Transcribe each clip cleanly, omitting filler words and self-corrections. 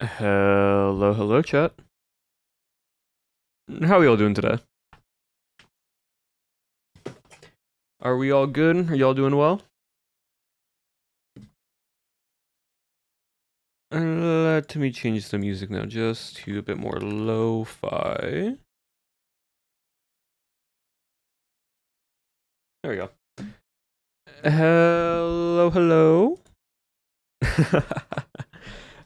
Hello, hello, chat. How are y'all doing today? Are we all good? Are y'all doing well? Let me change the music now, just to a bit more lo-fi. There we go. Hello, hello.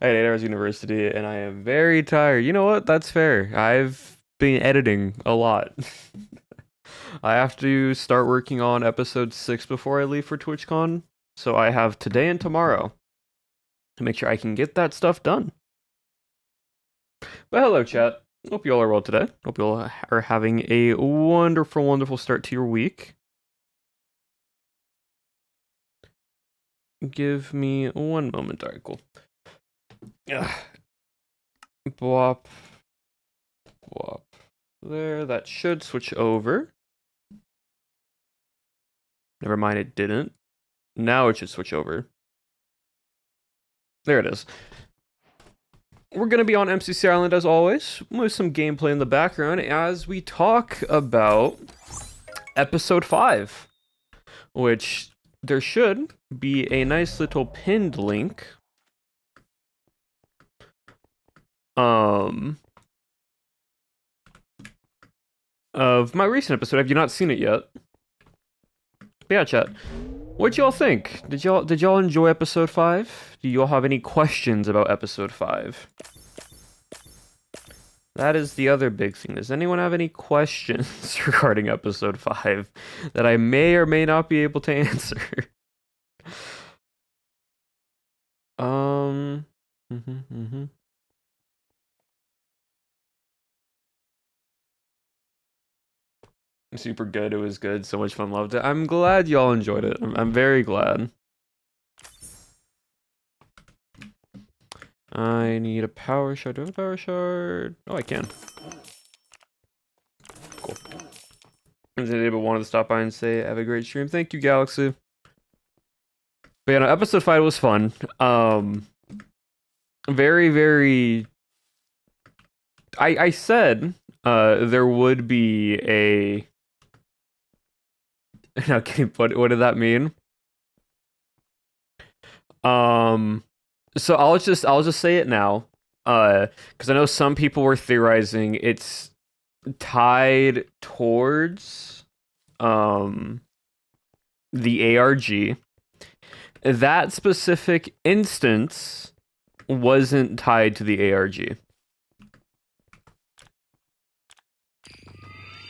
I hate Arizona University, and I am very tired. You know what? That's fair. I've been editing a lot. I have to start working on episode 6 before I leave for TwitchCon, so I have today and tomorrow to make sure I can get that stuff done. But hello, chat. Hope you all are well today. Hope you all are having a wonderful, wonderful start to your week. Give me one moment. Alright, cool. Bwop. Bwop. There, that should switch over. Never mind, it didn't. Now it should switch over. There it is. We're going to be on MCC Island as always, with some gameplay in the background as we talk about episode 5, which there should be a nice little pinned link of my recent episode. Have you not seen it yet? But yeah, chat. What'd y'all think? Did y'all enjoy episode 5? Do y'all have any questions about episode 5? That is the other big thing. Does anyone have any questions regarding episode 5 that I may or may not be able to answer? Super good. It was good. So much fun. Loved it. I'm glad y'all enjoyed it. I'm very glad. I need a power shard. Do I have a power shard? Oh, I can. Cool. Is it able wanted to stop by and say, have a great stream? Thank you, Galaxy. But yeah, no, episode 5 was fun. Very, very... I said there would be a... Okay, what did that mean? So I'll just say it now, because I know some people were theorizing it's tied towards the ARG. That specific instance wasn't tied to the ARG.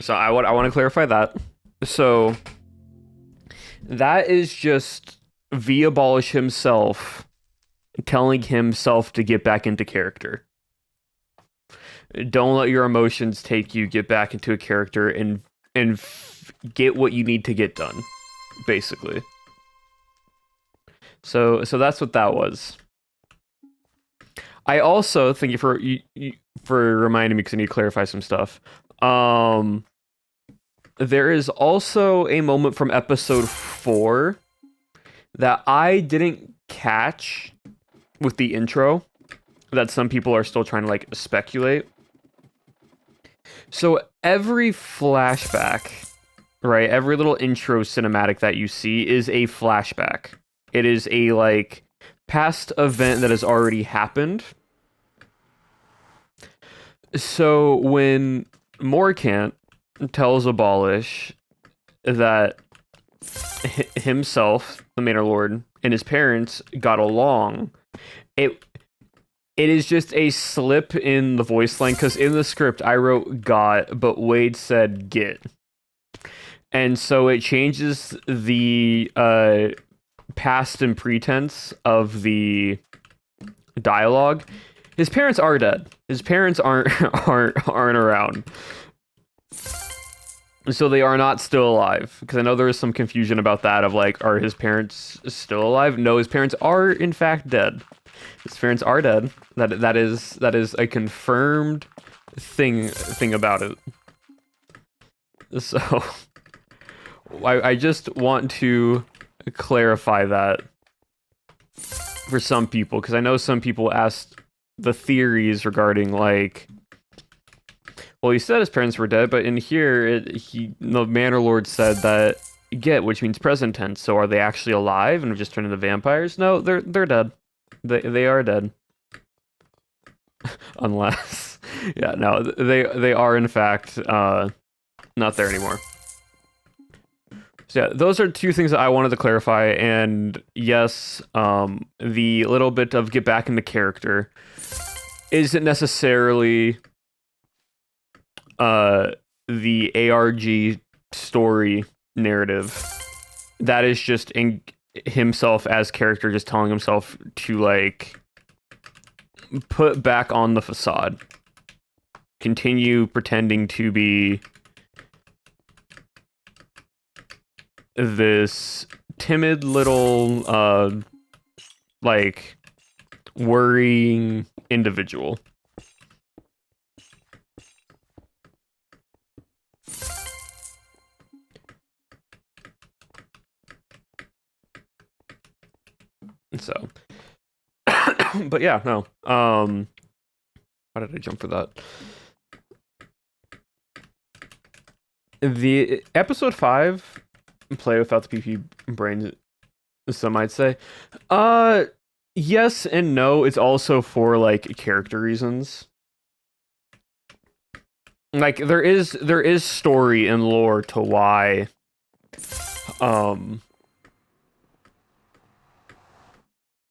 So I want to clarify that. So that is just V Abolish himself telling himself to get back into character. Don't let your emotions take you. Get back into a character and get what you need to get done, basically. So that's what that was. I also thank you for reminding me because I need to clarify some stuff. There is also a moment from episode 4 that I didn't catch with the intro that some people are still trying to like speculate. So every flashback, right? Every little intro cinematic that you see is a flashback. It is a like past event that has already happened. So when Morcant tells Abolish that himself, the Manor Lord, and his parents got along, it is just a slip in the voice line, because in the script I wrote got, but Wade said get. And so it changes the past and pretense of the dialogue. His parents are dead. His parents aren't around. So they are not still alive, because I know there was some confusion about that of like, are his parents still alive? No, his parents are in fact dead. His parents are dead. That is a confirmed thing about it. So I just want to clarify that for some people, because I know some people asked the theories regarding like, well, he said his parents were dead, but in here, the Manor Lord said that get, which means present tense. So are they actually alive and have just turned into vampires? No, they're dead. They are dead. Unless, yeah, no, they are in fact not there anymore. So yeah, those are two things that I wanted to clarify. And yes, the little bit of get back into character isn't necessarily the ARG story narrative. That is just in himself as character, just telling himself to like put back on the facade, continue pretending to be this timid little like worrying individual. So but yeah, no. Why did I jump for that? The episode 5, play without the PP brains, some might say. Yes and no. It's also for like character reasons. Like there is story and lore to why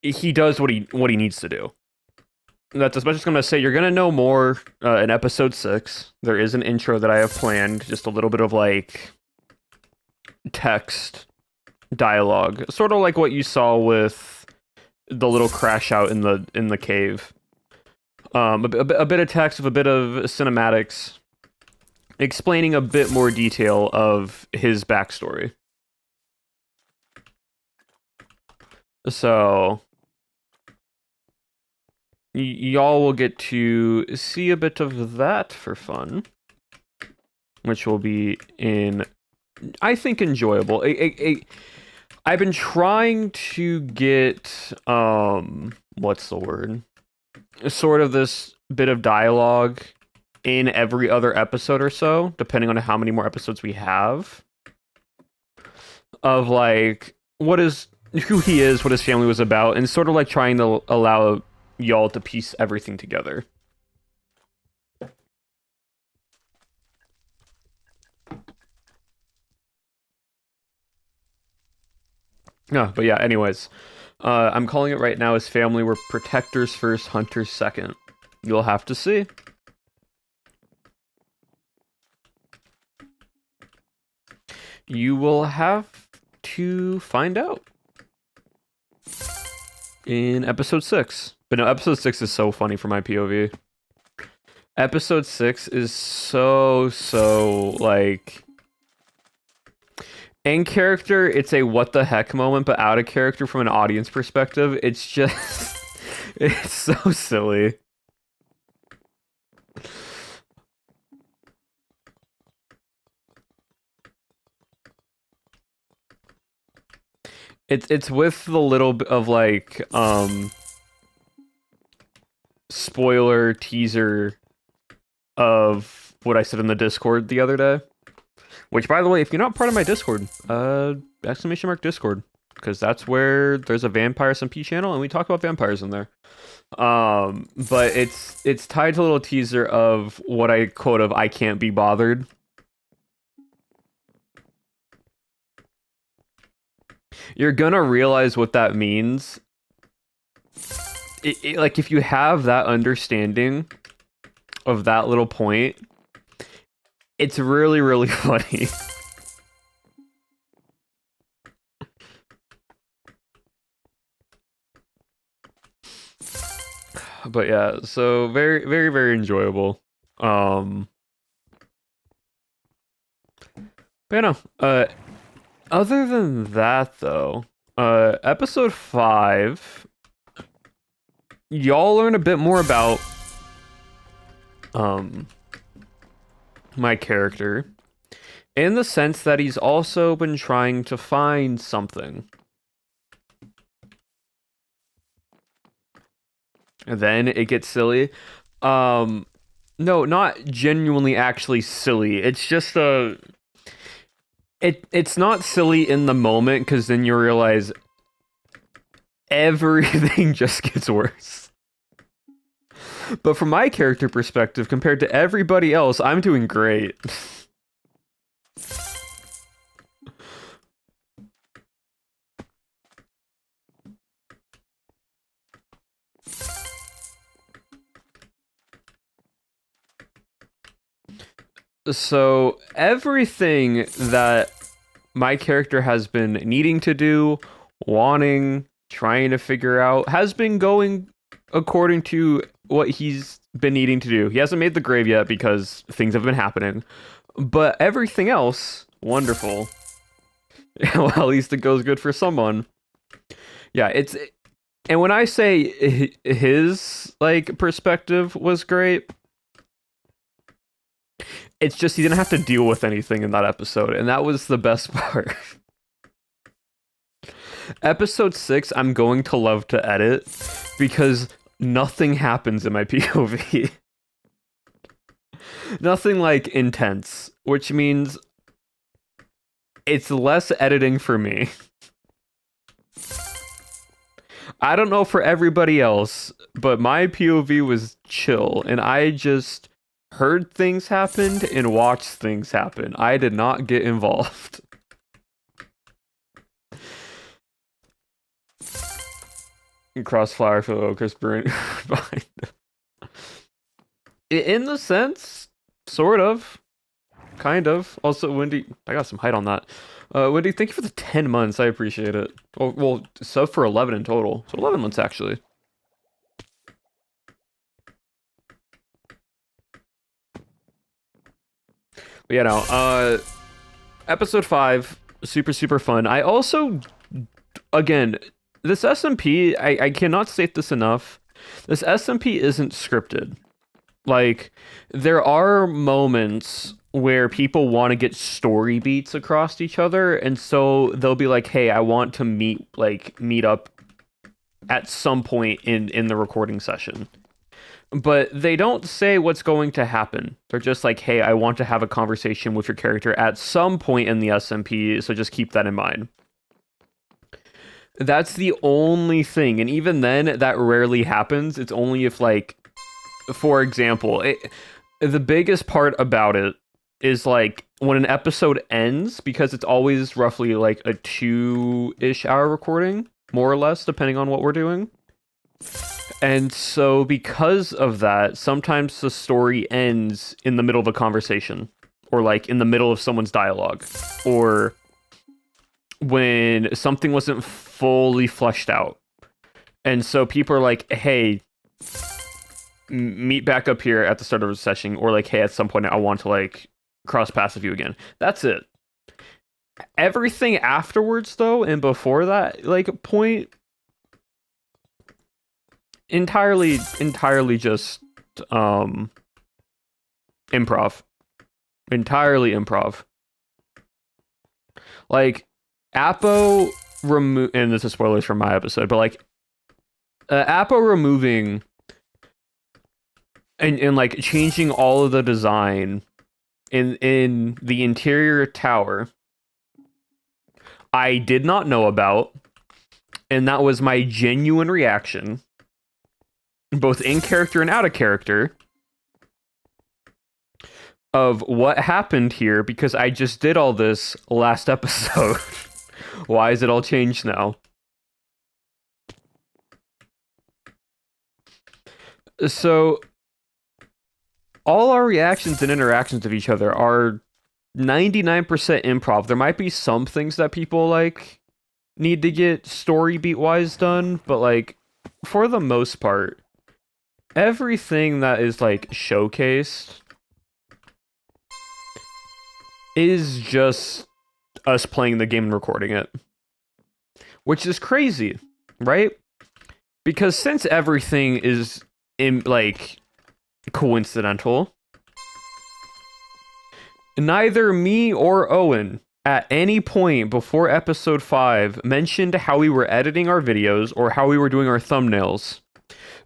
he does what he needs to do. That's as much as I'm going to say. You're going to know more in episode 6. There is an intro that I have planned, just a little bit of like text dialogue, sort of like what you saw with the little crash out in the cave. A bit of text with a bit of cinematics explaining a bit more detail of his backstory. So y'all will get to see a bit of that for fun, which will be I think enjoyable. I've been trying to get what's the word? Sort of this bit of dialogue in every other episode or so, depending on how many more episodes we have. Of like who he is, what his family was about, and sort of like trying to allow y'all to piece everything together. No, but yeah, anyways. I'm calling it right now as family were protectors first, hunters second. You'll have to see. You will have to find out in episode 6. But no, episode 6 is so funny for my POV. Episode 6 is so like in character, it's a what the heck moment, but out of character from an audience perspective, it's just it's so silly. It's with the little bit of like spoiler teaser of what I said in the Discord the other day. Which, by the way, if you're not part of my Discord, !Discord, because that's where there's a Vampires SMP channel, and we talk about vampires in there. But it's tied to a little teaser of what I quote of "I can't be bothered." You're gonna realize what that means. Like if you have that understanding of that little point, it's really, really funny. But yeah, so very, very, very enjoyable. But you know, other than that though, episode 5, y'all learn a bit more about my character, in the sense that he's also been trying to find something. then it gets silly. No, not genuinely actually silly. It's just it's not silly in the moment, because then you realize everything just gets worse. But from my character perspective, compared to everybody else, I'm doing great. So everything that my character has been needing to do, wanting, trying to figure out, has been going according to what he's been needing to do. He hasn't made the grave yet because things have been happening, but everything else, wonderful. Well, at least it goes good for someone. Yeah, and when I say his like perspective was great, it's just he didn't have to deal with anything in that episode, and that was the best part. Episode 6, I'm going to love to edit because nothing happens in my POV. Nothing like intense, which means it's less editing for me. I don't know for everybody else, but my POV was chill, and I just heard things happen and watched things happen. I did not get involved. Crossfire for the Locust Burn. In the sense, sort of. Kind of. Also, Wendy, I got some height on that. Wendy, thank you for the 10 months. I appreciate it. Well, sub for 11 in total. So 11 months, actually. But yeah, no. Episode 5, super fun. I also, again, this SMP, I cannot state this enough. This SMP isn't scripted. Like, there are moments where people want to get story beats across each other, and so they'll be like, hey, I want to meet up at some point in the recording session. But they don't say what's going to happen. They're just like, hey, I want to have a conversation with your character at some point in the SMP, so just keep that in mind. That's the only thing, and even then, that rarely happens. It's only if, like, for example, the biggest part about it is, like, when an episode ends, because it's always roughly, like, a 2-ish hour recording, more or less, depending on what we're doing. And so, because of that, sometimes the story ends in the middle of a conversation, or, like, in the middle of someone's dialogue, or when something wasn't fully fleshed out. And so people are like, hey, meet back up here at the start of a session, or like, hey, at some point I want to like cross paths with you again. That's it. Everything afterwards, though, and before that, like, point, entirely just improv. Entirely improv. Like, Apo and this is spoilers from my episode, but like, Apo removing and like changing all of the design in the interior tower, I did not know about, and that was my genuine reaction, both in character and out of character, of what happened here, because I just did all this last episode. Why is it all changed now? So, all our reactions and interactions of each other are 99% improv. There might be some things that people, like, need to get story beat-wise done, but, like, for the most part, everything that is, like, showcased is just us playing the game and recording it. Which is crazy, right? Because since everything is like coincidental, neither me or Owen at any point before episode 5 mentioned how we were editing our videos or how we were doing our thumbnails.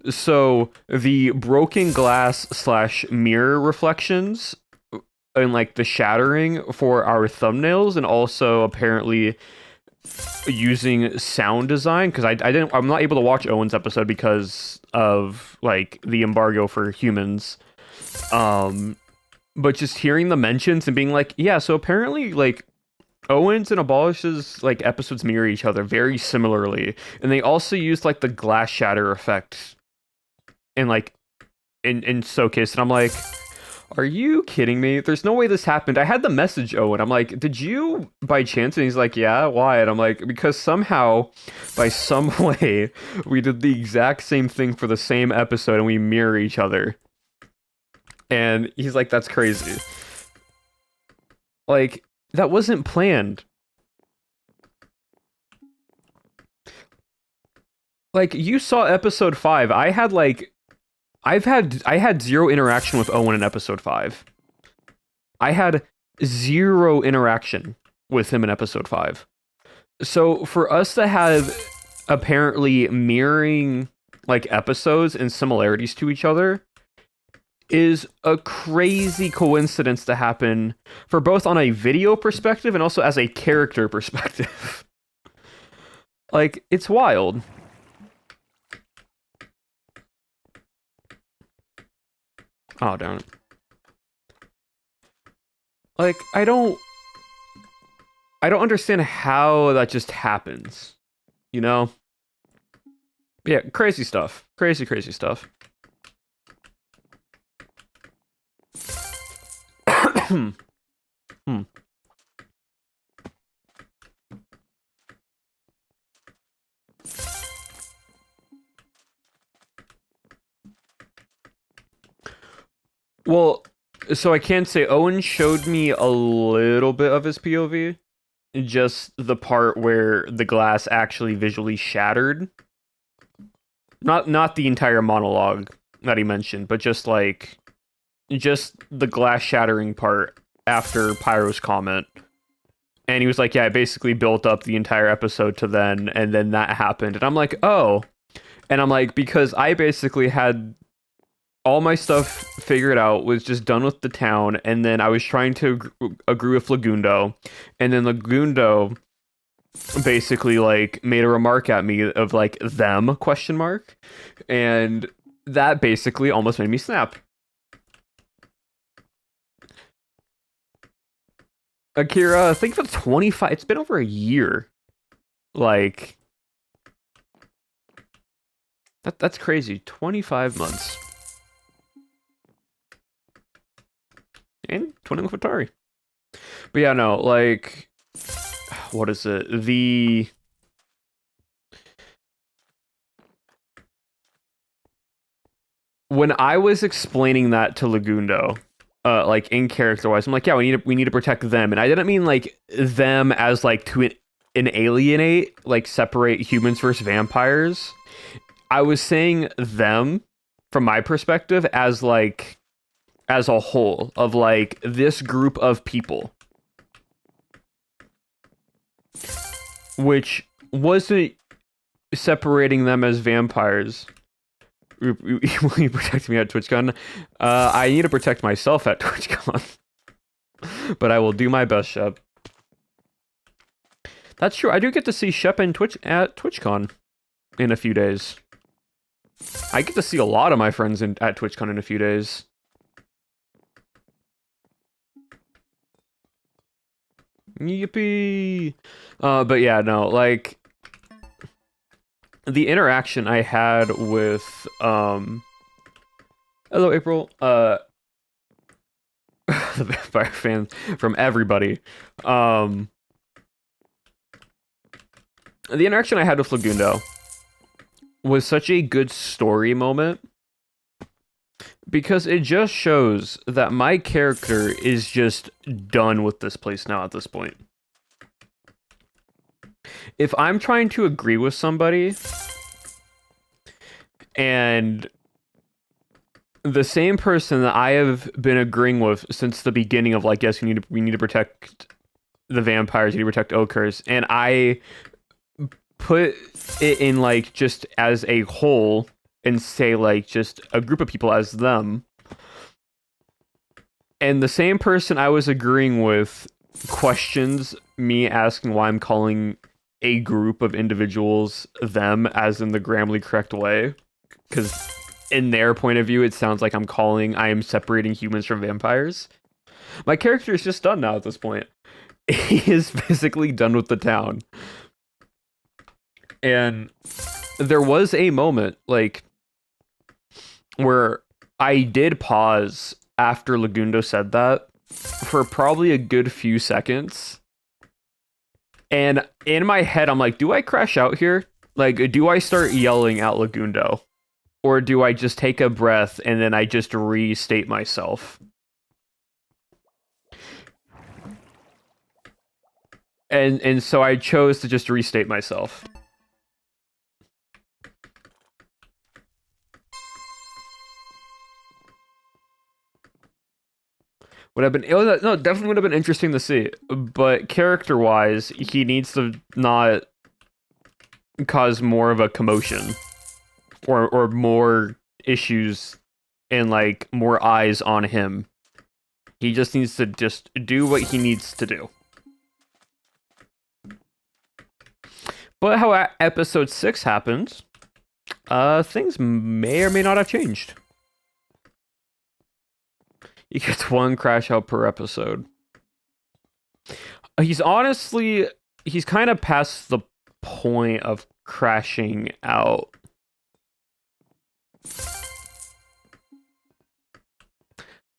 So the broken glass slash mirror reflections and like the shattering for our thumbnails, and also apparently using sound design, because I'm not able to watch Owen's episode because of like the embargo for humans. But just hearing the mentions and being like, yeah, so apparently like Owens and Abolish's like episodes mirror each other very similarly, and they also used like the glass shatter effect in like in Showcase, and I'm like, are you kidding me? There's no way this happened. I had the message Owen. I'm like, did you by chance? And he's like, yeah, why? And I'm like, because somehow, by some way, we did the exact same thing for the same episode and we mirror each other. And he's like, that's crazy. Like, that wasn't planned. Like, you saw episode 5. I had zero interaction with Owen in episode 5. I had zero interaction with him in episode 5. So for us to have apparently mirroring like episodes and similarities to each other is a crazy coincidence to happen for both on a video perspective and also as a character perspective. Like, it's wild. Oh, damn it. Like, I don't understand how that just happens. You know? Yeah, crazy stuff. Crazy, crazy stuff. Hmm. Well, so I can say Owen showed me a little bit of his POV, just the part where the glass actually visually shattered. Not the entire monologue that he mentioned, but just the glass shattering part after Pyro's comment. And he was like, yeah, I basically built up the entire episode to then, and then that happened. And I'm like, oh. And I'm like, because I basically had all my stuff figured out, was just done with the town, and then I was trying to agree with Lagundo, and then Lagundo basically like made a remark at me of like them ? And that basically almost made me snap. Akira, think for 25. It's been over a year. Like, that's crazy. 25 months. And 20 with Atari. But yeah, no, like, what is it? When I was explaining that to Lagundo, like in character wise, I'm like, yeah, we need to protect them, and I didn't mean like them as like to alienate, like separate humans versus vampires. I was saying them from my perspective as like as a whole of like this group of people, which wasn't separating them as vampires. Will you protect me at TwitchCon? I need to protect myself at TwitchCon. But I will do my best, Shep. That's true. I do get to see Shep and Twitch at TwitchCon in a few days. I get to see a lot of my friends at TwitchCon in a few days. Yippee! But yeah, no, like the interaction I had with hello April, the Vampire fans from everybody. The interaction I had with Lagundo was such a good story moment, because it just shows that my character is just done with this place now at this point. If I'm trying to agree with somebody and the same person that I have been agreeing with since the beginning of like, yes, we need to protect the vampires, we need to protect Okers, and I put it in like just as a whole and say like just a group of people as them. And the same person I was agreeing with questions me asking why I'm calling a group of individuals them as in the grammarly correct way. Because in their point of view, it sounds like I am separating humans from vampires. My character is just done now at this point. He is physically done with the town. And there was a moment, like, where I did pause after Lagundo said that for probably a good few seconds. And in my head, I'm like, do I crash out here? Like, do I start yelling at Lagundo? Or do I just take a breath and then I just restate myself? And so I chose to just restate myself. Would have been no, definitely would have been interesting to see. But character-wise, he needs to not cause more of a commotion or more issues and like more eyes on him. He just needs to just do what he needs to do. But how episode 6 happens, things may or may not have changed. He gets one crash out per episode. He's kind of past the point of crashing out.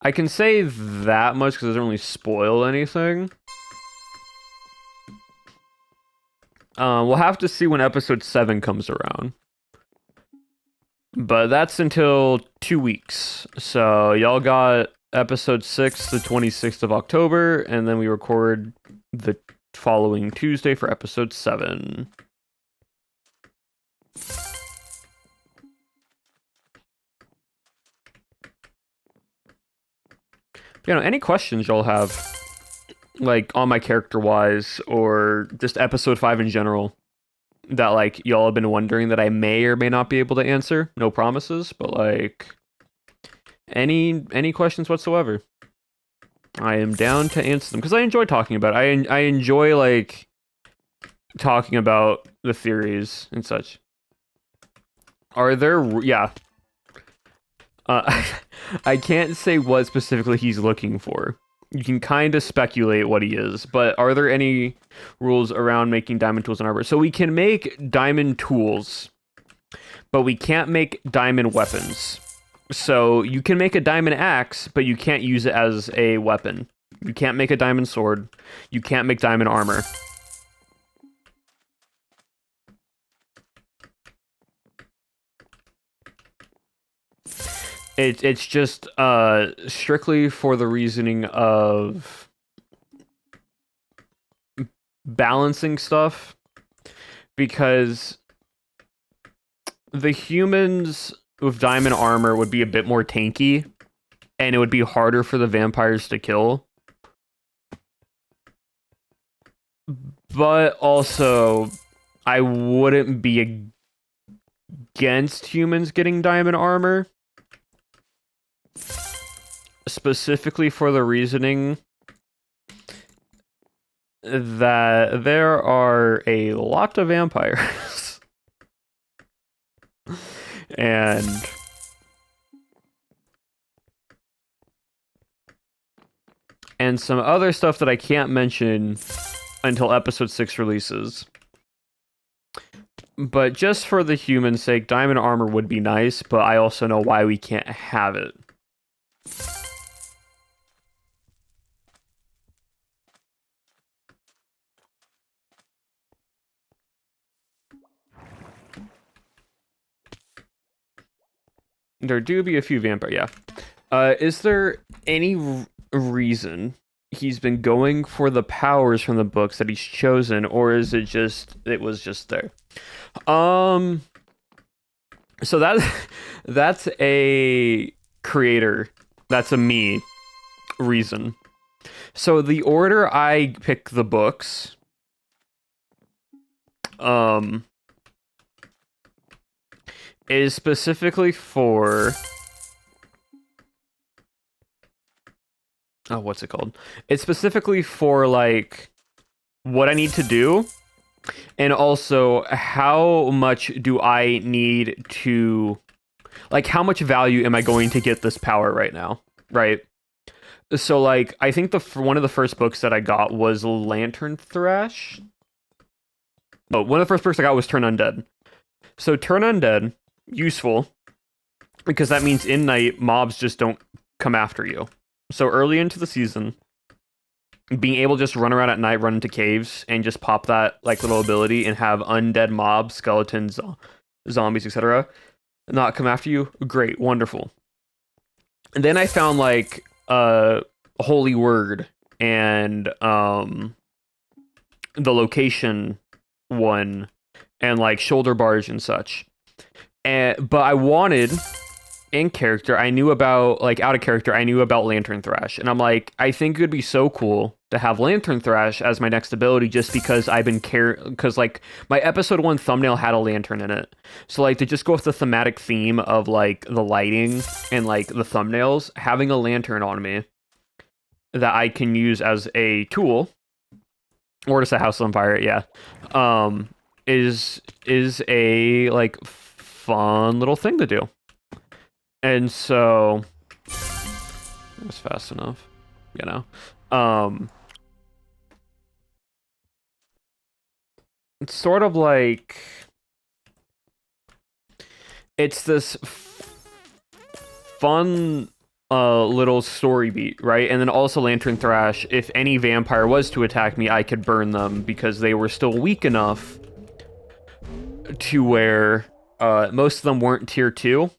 I can say that much because it doesn't really spoil anything. We'll have to see when episode 7 comes around. But that's until 2 weeks. So y'all got episode 6 the 26th of October, and then we record the following Tuesday for episode 7. Any questions y'all have, like, on my character-wise, or just episode 5 in general, that, like, y'all have been wondering that I may or may not be able to answer? No promises, but, like, any questions whatsoever. I am down to answer them, because I enjoy talking about it. I enjoy, like, talking about the theories and such. Are there... Yeah. I can't say what specifically he's looking for. You can kind of speculate what he is, but are there any rules around making diamond tools and armor? So we can make diamond tools, but we can't make diamond weapons. So you can make a diamond axe, but you can't use it as a weapon. You can't make a diamond sword. You can't make diamond armor. It's just strictly for the reasoning of balancing stuff, because the humans with diamond armor would be a bit more tanky, and it would be harder for the vampires to kill. But also, I wouldn't be against humans getting diamond armor, specifically for the reasoning that there are a lot of vampires. and some other stuff that I can't mention until episode 6 releases. But just for the human's sake, diamond armor would be nice, but I also know why we can't have it. There do be a few vampire, yeah. Is there any reason he's been going for the powers from the books that he's chosen, or is it was just there? So that's a creator, that's a me reason. So the order I pick the books, is specifically for... Oh, what's it called? It's specifically for, like, what I need to do, and also how much do I need to... Like, how much value am I going to get this power right now, right? So, like, I think one of the first books that I got was Lantern Thrash. Oh, one of the first books I got was Turn Undead. So, Turn Undead, useful, because that means in night, mobs just don't come after you. So, early into the season, being able to just run around at night, run into caves, and just pop that, like, little ability and have undead mobs, skeletons, zombies, etc., not come after you, great, wonderful. And then I found, like, Holy Word and the location one and, like, shoulder bars and such. But I wanted, in character, I knew about, like, out of character, I knew about Lantern Thrash. And I'm like, I think it would be so cool to have Lantern Thrash as my next ability, just because I've been because, like, my episode 1 thumbnail had a lantern in it. So, like, to just go with the thematic theme of, like, the lighting and, like, the thumbnails, having a lantern on me that I can use as a tool, or to set house on fire, yeah, is a, like, fun little thing to do. And so, it was fast enough, you know. It's sort of like, it's this fun little story beat, right? And then also Lantern Thrash, if any vampire was to attack me, I could burn them because they were still weak enough to where most of them weren't tier 2.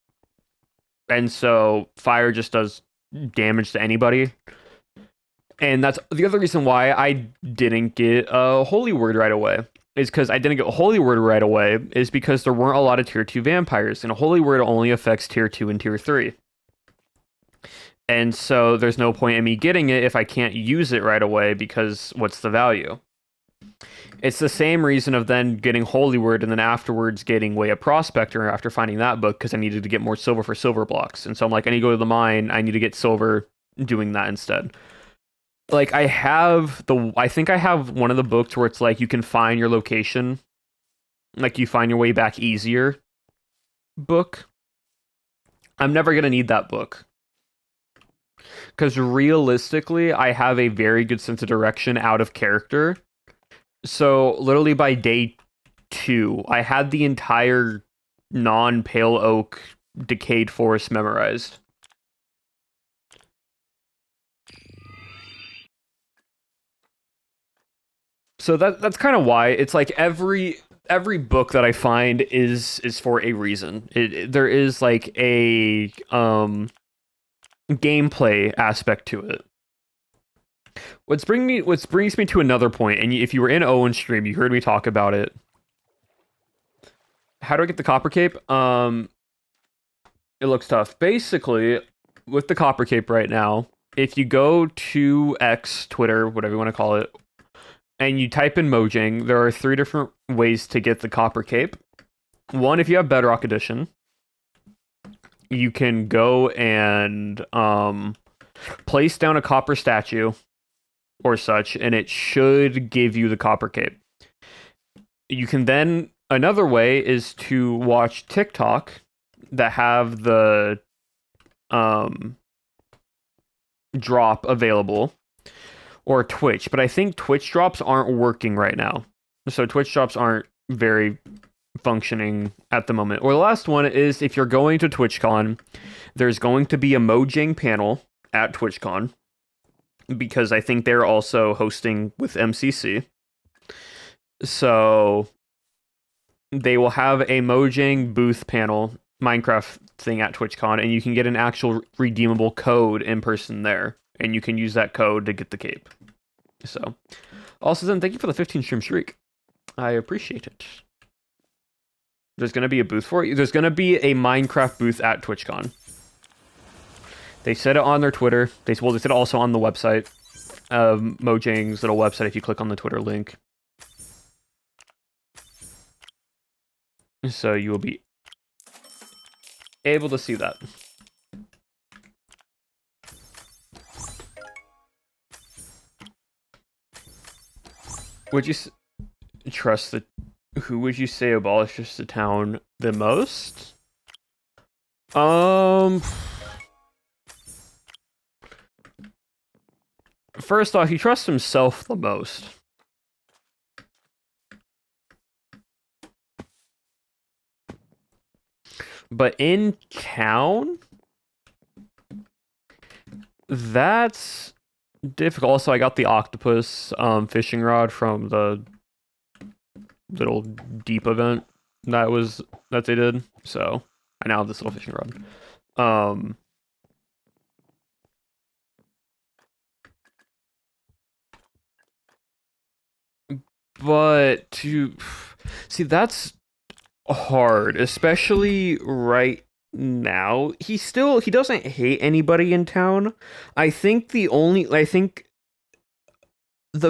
And so fire just does damage to anybody. And that's the other reason why I didn't get a Holy Word right away. Is because I didn't get Holy Word right away, is because there weren't a lot of tier 2 vampires, and Holy Word only affects tier 2 and tier 3. And so there's no point in me getting it if I can't use it right away, because what's the value? It's the same reason of then getting Holy Word and then afterwards getting Way of Prospector after finding that book, because I needed to get more silver for silver blocks. And so I'm like, I need to go to the mine, I need to get silver doing that instead. Like, I think I have one of the books where it's like you can find your location, like you find your way back easier book. I'm never going to need that book. Because realistically, I have a very good sense of direction out of character. So, literally by day 2, I had the entire non-Pale Oak Decayed Forest memorized. So that's kind of why it's like every book that I find is for a reason. There is like a gameplay aspect to it. What brings me to another point, and if you were in Owen's stream, you heard me talk about it. How do I get the Copper Cape? It looks tough. Basically, with the Copper Cape right now, if you go to X, Twitter, whatever you want to call it, and you type in Mojang, there are 3 different ways to get the Copper Cape. One, if you have Bedrock Edition, you can go and place down a copper statue or such, and it should give you the Copper Cape. You can then, another way is to watch TikTok that have the drop available, or Twitch, but I think Twitch drops aren't working right now. So Twitch drops aren't very functioning at the moment. Or the last one is, if you're going to TwitchCon, there's going to be a Mojang panel at TwitchCon, because I think they're also hosting with MCC. So they will have a Mojang booth panel, Minecraft thing at TwitchCon, and you can get an actual redeemable code in person there. And you can use that code to get the cape. So, also then, thank you for the 15 stream streak. I appreciate it. There's going to be a booth for you. There's going to be a Minecraft booth at TwitchCon. They said it on their Twitter. They said it also on the website. Mojang's little website, if you click on the Twitter link. So you will be able to see that. Would you trust the... Who would you say abolishes the town the most? First off, he trusts himself the most. But in town, that's difficult. Also, I got the octopus fishing rod from the little deep event that they did. So I now have this little fishing rod. But to see, that's hard, especially right now. He doesn't hate anybody in town. I think the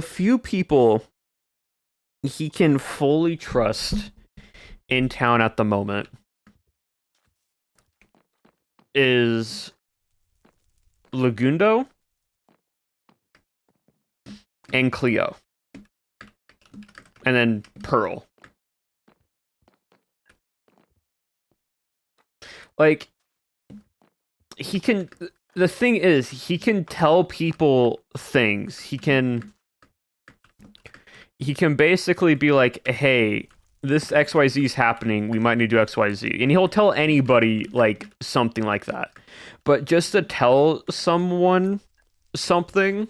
few people he can fully trust in town at the moment is Lagundo and Cleo. And then Pearl. Like, the thing is, he can tell people things. He can basically be like, hey, this XYZ is happening, we might need to do XYZ. And he'll tell anybody, like, something like that. But just to tell someone something,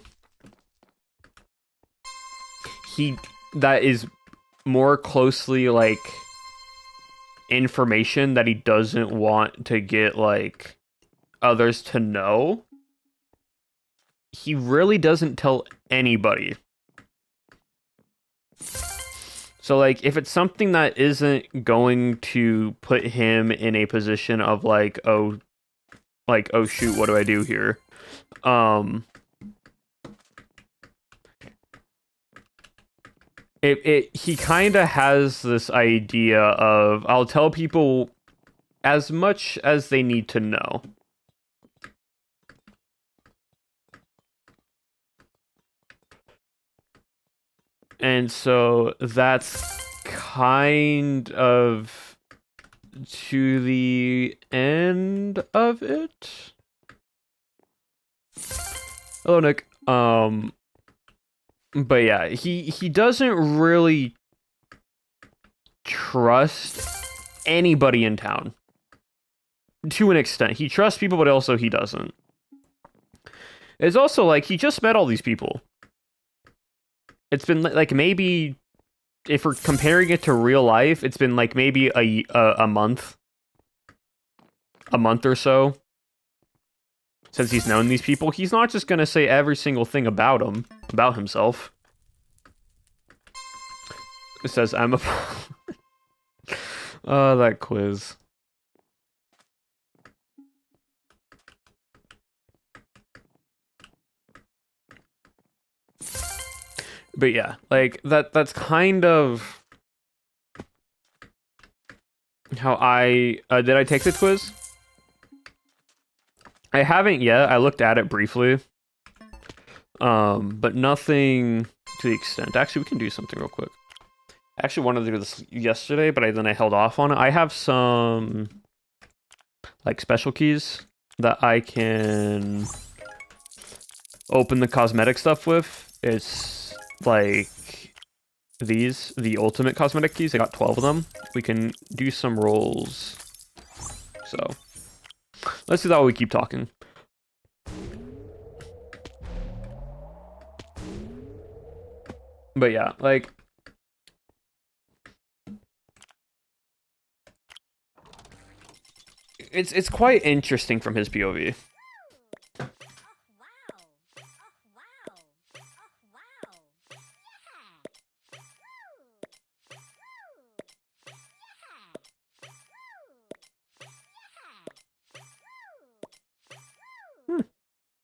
that is more closely, like, information that he doesn't want to get, like, others to know, he really doesn't tell anybody. So, like, if it's something that isn't going to put him in a position of, like, oh shoot, what do I do here? He kind of has this idea of, I'll tell people as much as they need to know. And so that's kind of to the end of it. Hello, Nick. But yeah, he doesn't really trust anybody in town. To an extent. He trusts people, but also he doesn't. It's also like, he just met all these people. It's been like, maybe, if we're comparing it to real life, it's been like maybe a month. A month or so. Since he's known these people. He's not just gonna say every single thing about himself. It says, I'm a... Oh, that quiz. But yeah, like, that's kind of how did I take the quiz? I haven't yet. I looked at it briefly. But nothing to the extent. Actually, we can do something real quick. I actually wanted to do this yesterday, but then I held off on it. I have some, like, special keys that I can open the cosmetic stuff with. It's like the ultimate cosmetic keys. I got 12 of them. We can do some rolls. So let's do that while we keep talking. But yeah, like, it's quite interesting from his POV.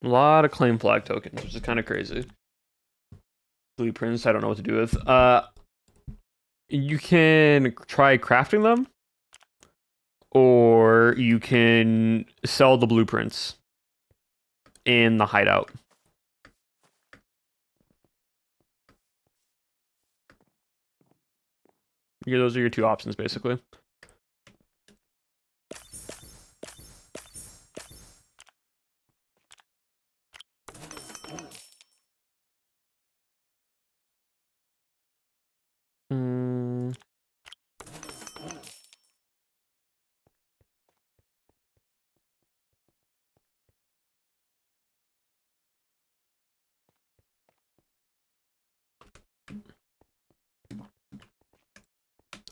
A lot of claim flag tokens, which is kind of crazy. Blueprints, I don't know what to do with. You can try crafting them, or you can sell the blueprints in the hideout. Yeah, those are your two options, basically.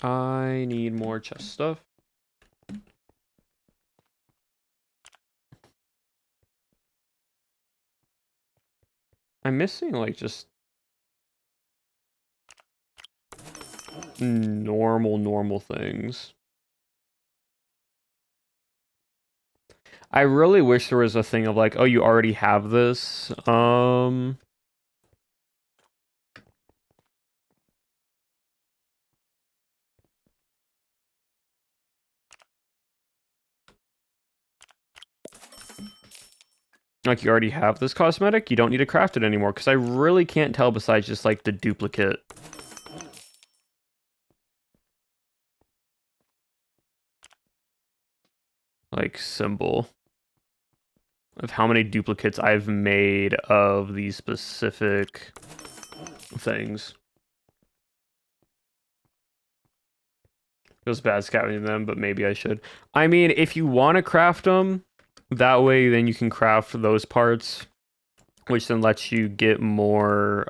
I need more chest stuff. I'm missing, like, just normal things. I really wish there was a thing of, like, oh, you already have this. Like, you already have this cosmetic, you don't need to craft it anymore, because I really can't tell besides just, like, the duplicate. Like, symbol of how many duplicates I've made of these specific things. Feels bad scouting them, but maybe I should. I mean, if you want to craft them, that way then you can craft those parts, which then lets you get more,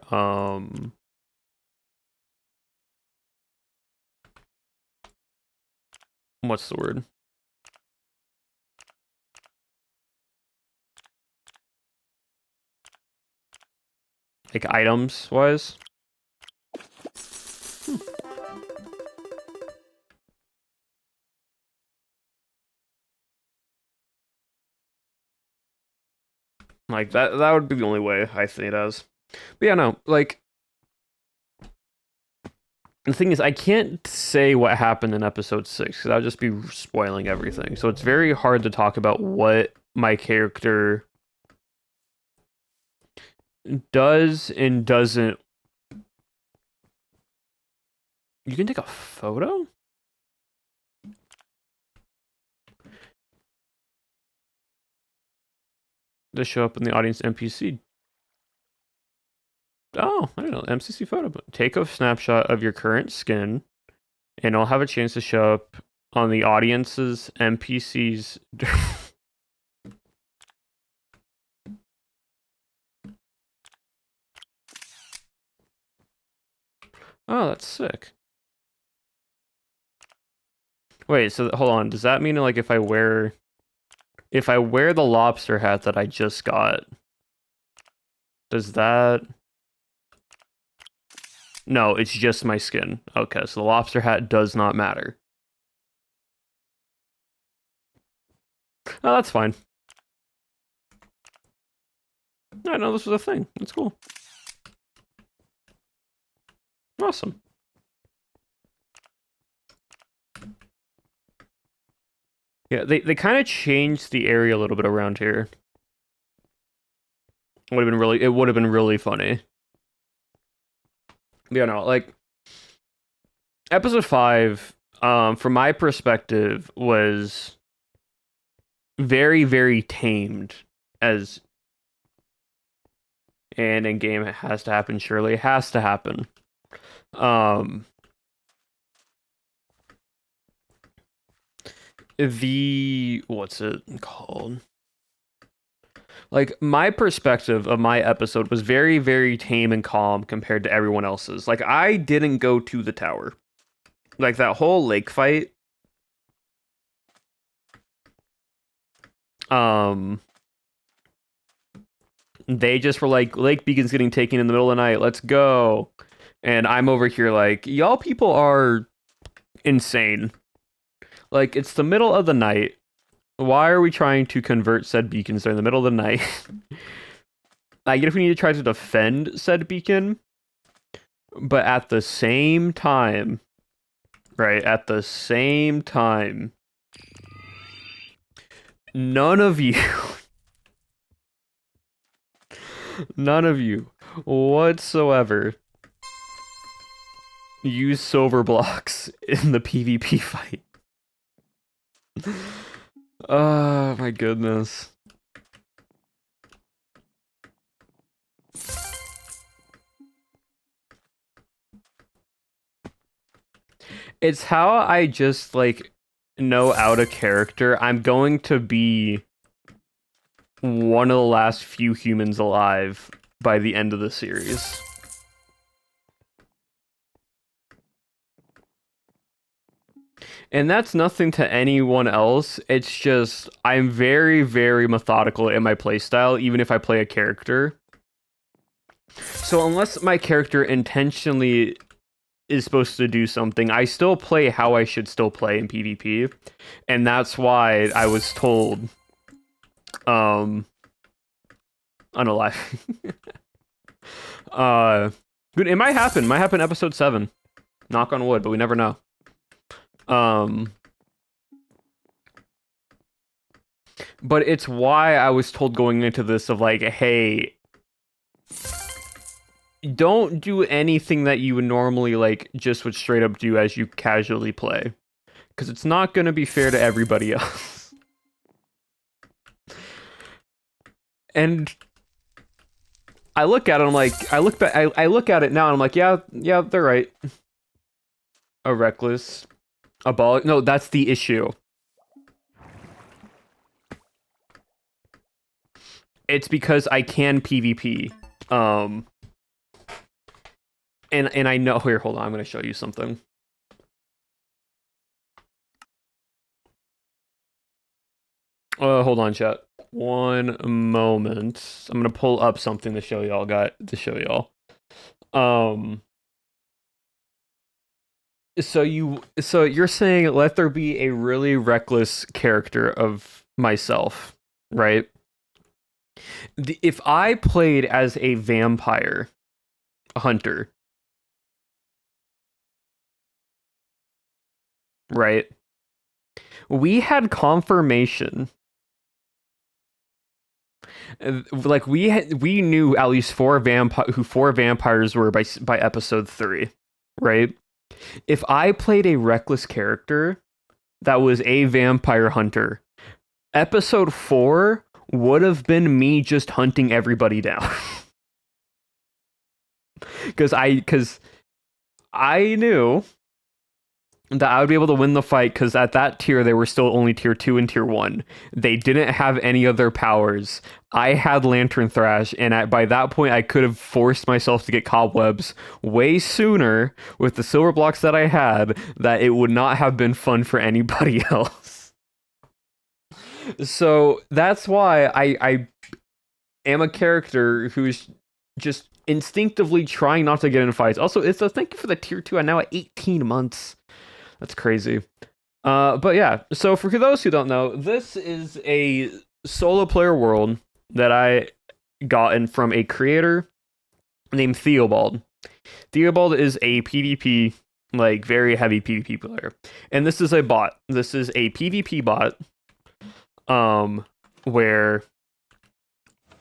what's the word? Like, items-wise. Like, that would be the only way I see it as. But yeah, no, like, the thing is, I can't say what happened in episode 6, because that would just be spoiling everything. So it's very hard to talk about what my character does and doesn't. You can take a photo? To show up in the audience NPC. Oh, I don't know. MCC photo. Take a snapshot of your current skin, and it'll have a chance to show up on the audience's NPCs. Oh, that's sick. Wait, so hold on. Does that mean, like, if I wear the lobster hat that I just got, does that... No, it's just my skin. Okay, so the lobster hat does not matter. Oh, that's fine. I know this was a thing. That's cool. Awesome. Yeah, they kind of changed the area a little bit around here. It would have been really funny. Yeah, no, like, episode 5, from my perspective, was very, very tamed as, and in game it has to happen, surely it has to happen. What's it called? Like, my perspective of my episode was very, very tame and calm compared to everyone else's. Like, I didn't go to the tower. Like, that whole lake fight. They just were like, Lake Beacon's getting taken in the middle of the night. Let's go. And I'm over here like, y'all people are insane. Like, it's the middle of the night. Why are we trying to convert said beacons? They're in the middle of the night. I get if we need to try to defend said beacon, but at the same time, right, at the same time, none of you, none of you whatsoever use silver blocks in the PvP fight. Oh my goodness. It's how I just, like, know out of character. I'm going to be one of the last few humans alive by the end of the series. And that's nothing to anyone else. It's just, I'm very, very methodical in my playstyle, even if I play a character. So unless my character intentionally is supposed to do something, I still play how I should still play in PvP. And that's why I was told, unalive. Dude, it might happen. Might happen episode 7. Knock on wood, but we never know. But it's why I was told going into this of like, hey, don't do anything that you would normally like just would straight up do as you casually play, because it's not going to be fair to everybody else. And I look at it, I'm like, I look at it now, and I'm like, yeah, they're right. A reckless, a ball. No, that's the issue. It's because I can PvP. And I know, here, hold on, I'm going to show you something. Hold on, chat. One moment. I'm going to pull up something to show y'all, So you're saying let there be a really reckless character of myself, right? If I played as a vampire hunter, right? We had confirmation. Like we knew at least who 4 vampires were by episode 3, right? If I played a reckless character that was a vampire hunter, episode 4 would have been me just hunting everybody down. Because I knew that I would be able to win the fight, because at that tier they were still only tier 2 and tier 1. They didn't have any other powers. I had Lantern Thrash, and by that point I could have forced myself to get Cobwebs way sooner with the silver blocks that I had, that it would not have been fun for anybody else. So that's why I am a character who's just instinctively trying not to get in fights. Also, it's a thank you for the tier 2. I'm now at 18 months. That's crazy. But yeah, so for those who don't know, this is a solo player world that I gotten from a creator named Theobald. Theobald is a PvP, like very heavy PvP player. And this is a bot. This is a PvP bot, where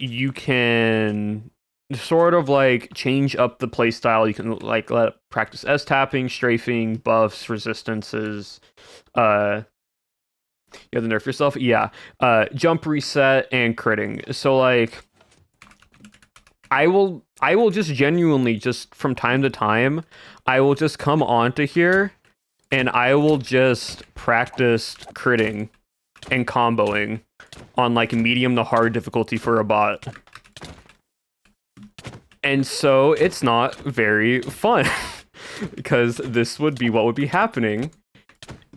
you can sort of like change up the playstyle. You can like practice S-tapping, strafing, buffs, resistances. You have to nerf yourself. Yeah. Jump reset and critting. So like I will just genuinely just from time to time, I will just come onto here and I will just practice critting and comboing on like medium to hard difficulty for a bot. And so it's not very fun because this would be what would be happening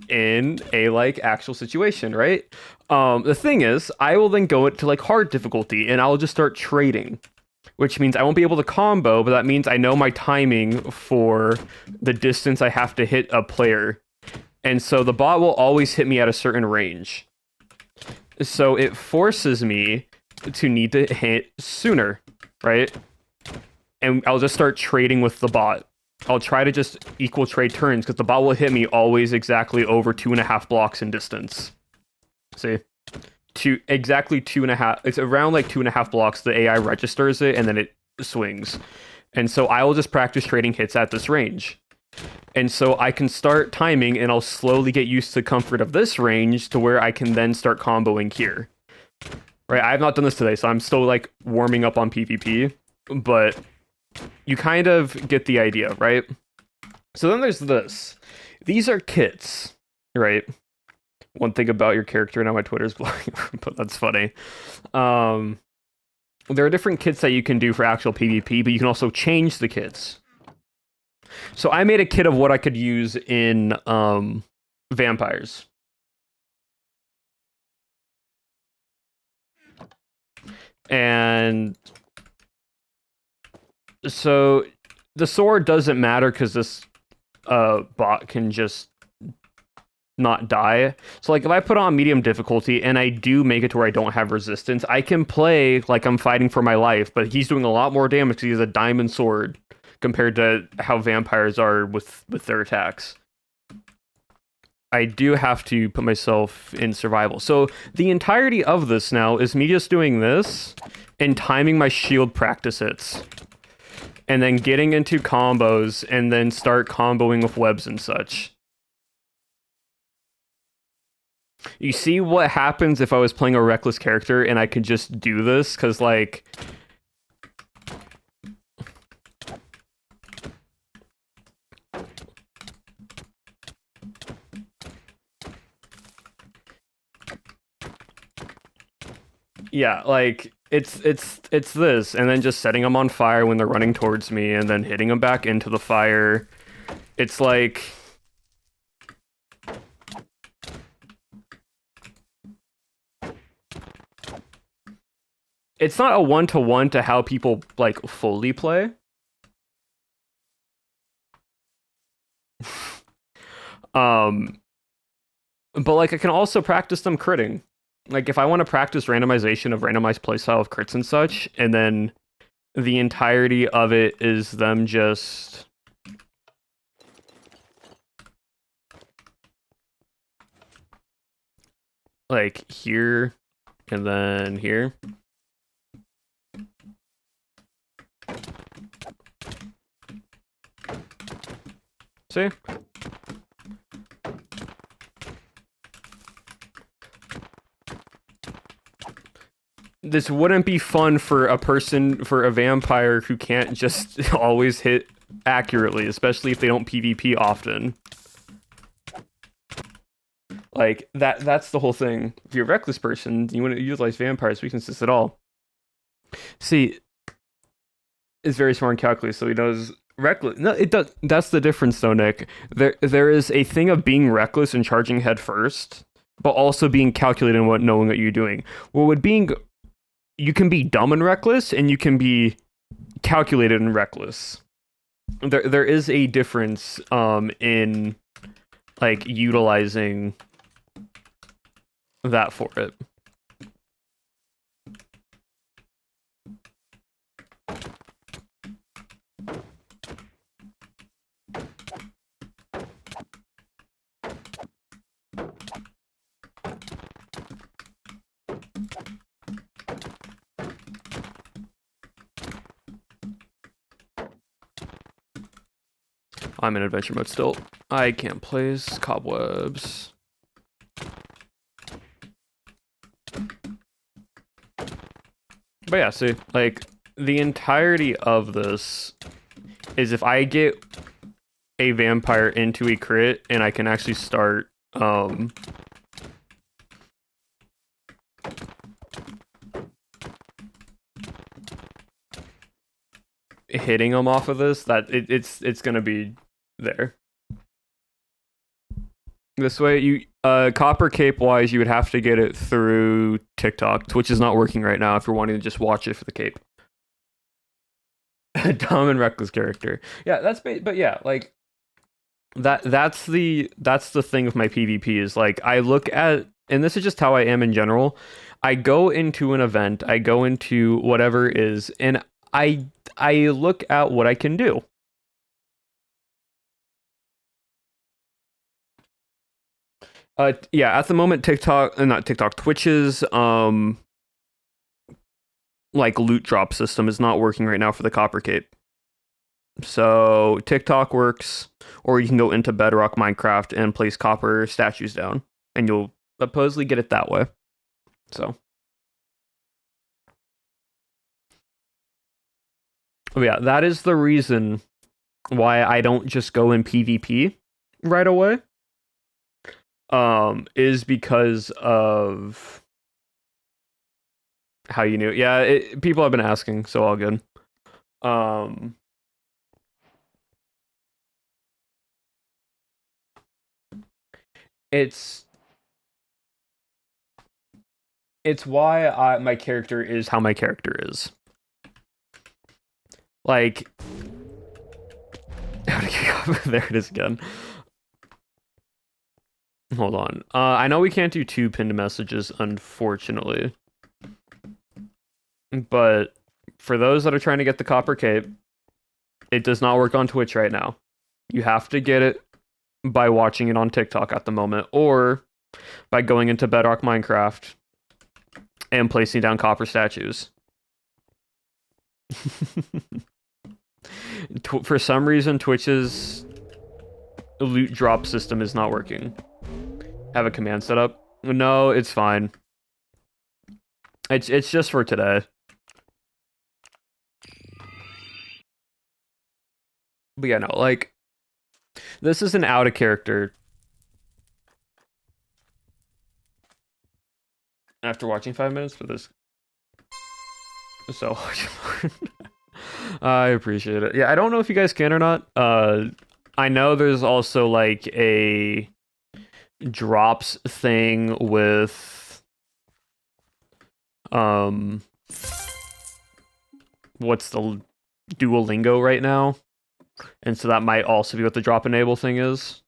in a like actual situation, right? The thing is, I will then go to like hard difficulty and I'll just start trading, which means I won't be able to combo, but that means I know my timing for the distance I have to hit a player. And so the bot will always hit me at a certain range. So it forces me to need to hit sooner, right? And I'll just start trading with the bot. I'll try to just equal trade turns, because the bot will hit me always exactly over 2.5 blocks in distance. See? exactly 2.5. It's around like 2.5 blocks. The AI registers it and then it swings. And so I will just practice trading hits at this range. And so I can start timing and I'll slowly get used to comfort of this range to where I can then start comboing here. Right? I have not done this today, so I'm still like warming up on PvP, but you kind of get the idea, right? So then there's this. These are kits, right? One thing about your character, now my Twitter's blowing, but that's funny. There are different kits that you can do for actual PvP, but you can also change the kits. So I made a kit of what I could use in vampires. And so the sword doesn't matter because this bot can just not die. So like if I put on medium difficulty and I do make it to where I don't have resistance, I can play like I'm fighting for my life, but he's doing a lot more damage because he has a diamond sword compared to how vampires are with their attacks. I do have to put myself in survival. So the entirety of this now is me just doing this and timing my shield practice hits. And then getting into combos and then start comboing with webs and such. You see what happens if I was playing a reckless character and I could just do this? Because, like... yeah, like, it's this, and then just setting them on fire when they're running towards me, and then hitting them back into the fire. It's like... it's not a one-to-one to how people, like, fully play. But, like, I can also practice them critting. Like, if I want to practice randomization of randomized playstyle of crits and such, and then the entirety of it is them just... like, here, and then here. See? This wouldn't be fun for a vampire who can't just always hit accurately, especially if they don't PvP often. Like, that's the whole thing. If you're a reckless person, you want to utilize vampires' weaknesses at all. See, it's very smart and calculated, so he knows reckless. No, it does. That's the difference, though, Nick. There is a thing of being reckless and charging head first, but also being calculated and knowing what you're doing. Well, with being... you can be dumb and reckless, and you can be calculated and reckless. There is a difference in like utilizing that for it. I'm in adventure mode still. I can't place cobwebs. But yeah, see, like, the entirety of this is if I get a vampire into a crit and I can actually start, hitting them off of this, that it's gonna be there. This way, you copper cape wise, you would have to get it through TikTok, which is not working right now if you're wanting to just watch it for the cape. Dumb and reckless character. Yeah, but yeah, like that's the thing with my PvP is like I look at, and this is just how I am in general. I go into an event, I go into whatever it is, and I look at what I can do. Yeah, at the moment, not TikTok, Twitch's like loot drop system is not working right now for the Copper Cape. So TikTok works, or you can go into Bedrock Minecraft and place copper statues down, and you'll supposedly get it that way. So, yeah, that is the reason why I don't just go in PvP right away. Is because of how you knew. Yeah, people have been asking, so all good. It's why my character is how my character is. Like, there it is again. Hold on. I know we can't do 2 pinned messages, unfortunately. But for those that are trying to get the Copper Cape, it does not work on Twitch right now. You have to get it by watching it on TikTok at the moment, or by going into Bedrock Minecraft and placing down copper statues. For some reason, Twitch's loot drop system is not working. Have a command set up? No, it's fine. It's just for today. But yeah, no, like, this is an out of character. After watching 5 minutes for this. So I appreciate it. Yeah, I don't know if you guys can or not. I know there's also like a drops thing with what's the Duolingo right now? And so that might also be what the drop enable thing is.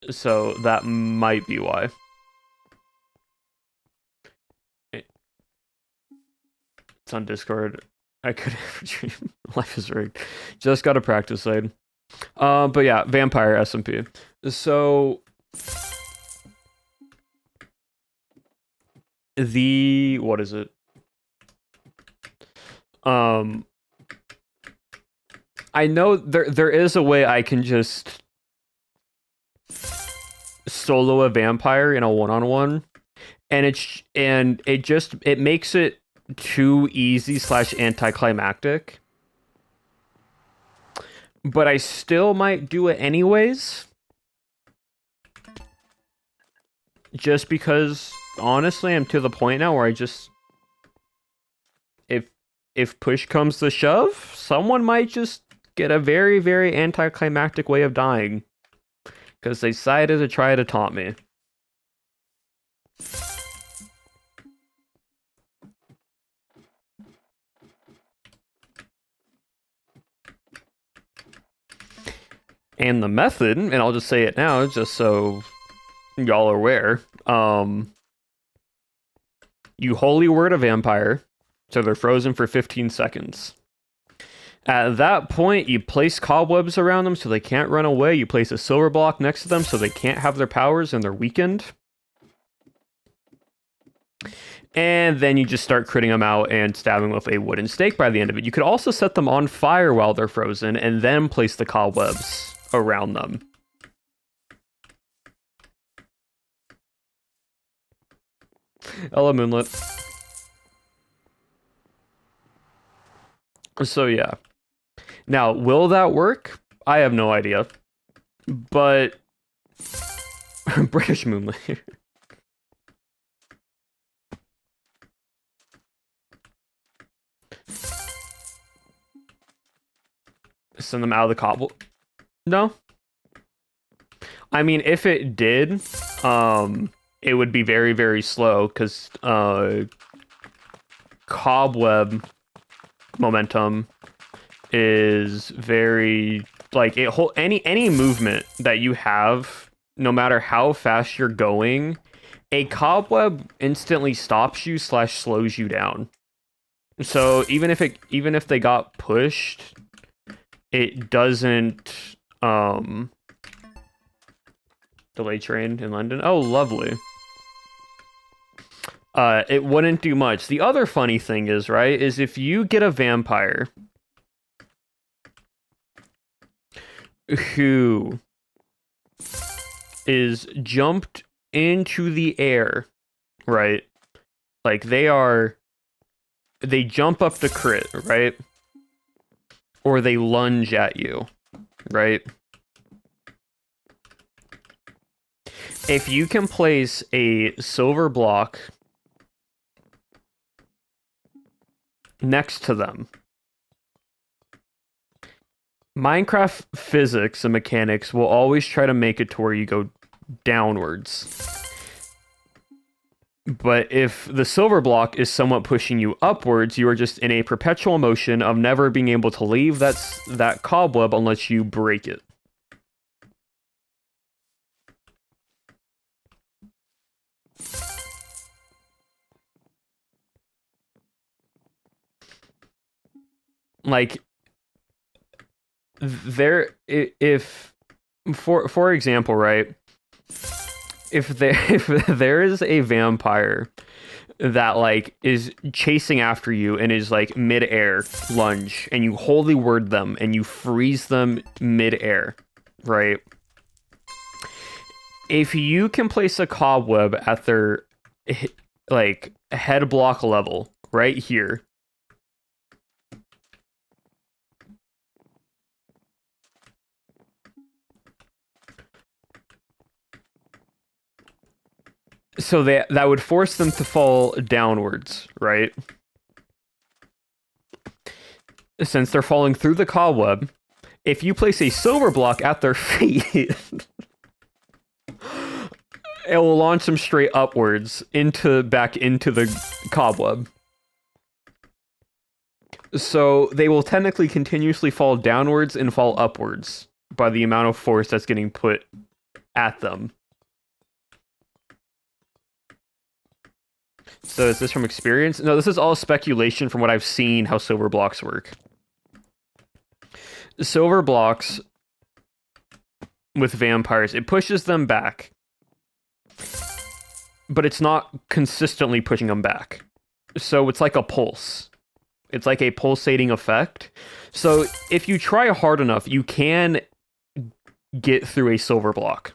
So that might be why. It's on Discord. I could have a dream. Life is rigged. Just got a practice side. But yeah, Vampire SMP. So what is it? I know there is a way I can just solo a vampire in a one-on-one, and it makes it too easy / anticlimactic. But I still might do it anyways. Just because honestly I'm to the point now where I just if push comes to shove, someone might just get a very, very anticlimactic way of dying. Because they decided to try to taunt me. And the method, and I'll just say it now, just so y'all are aware. You holy word a vampire, so they're frozen for 15 seconds. At that point, you place cobwebs around them so they can't run away. You place a silver block next to them so they can't have their powers and they're weakened. And then you just start critting them out and stabbing with a wooden stake by the end of it. You could also set them on fire while they're frozen and then place the cobwebs around them. Hello, Moonlit. So yeah. Now, will that work? I have no idea. But British Moonlit. Send them out of the cobble. No. I mean, if it did, it would be very, very slow because cobweb momentum is very like any movement that you have, no matter how fast you're going, a cobweb instantly stops you / slows you down. So even if they got pushed, it doesn't Delayed train in London. Oh, lovely. It wouldn't do much. The other funny thing is, right, is if you get a vampire who is jumped into the air, right? Like they jump up to crit, right? Or they lunge at you, right? If you can place a silver block next to them, Minecraft physics and mechanics will always try to make it to where you go downwards. But if the silver block is somewhat pushing you upwards, you are just in a perpetual motion of never being able to leave that cobweb unless you break it. Like, if for example, right, if there is a vampire that like is chasing after you and is like mid-air lunge, and you holy word them and you freeze them mid-air, right? If you can place a cobweb at their like head block level right here, so that would force them to fall downwards, right? Since they're falling through the cobweb, if you place a silver block at their feet, it will launch them straight upwards back into the cobweb. So they will technically continuously fall downwards and fall upwards by the amount of force that's getting put at them. So is this from experience? No, this is all speculation from what I've seen how silver blocks work. Silver blocks with vampires, it pushes them back, but it's not consistently pushing them back. So it's like a pulse. It's like a pulsating effect. So if you try hard enough, you can get through a silver block.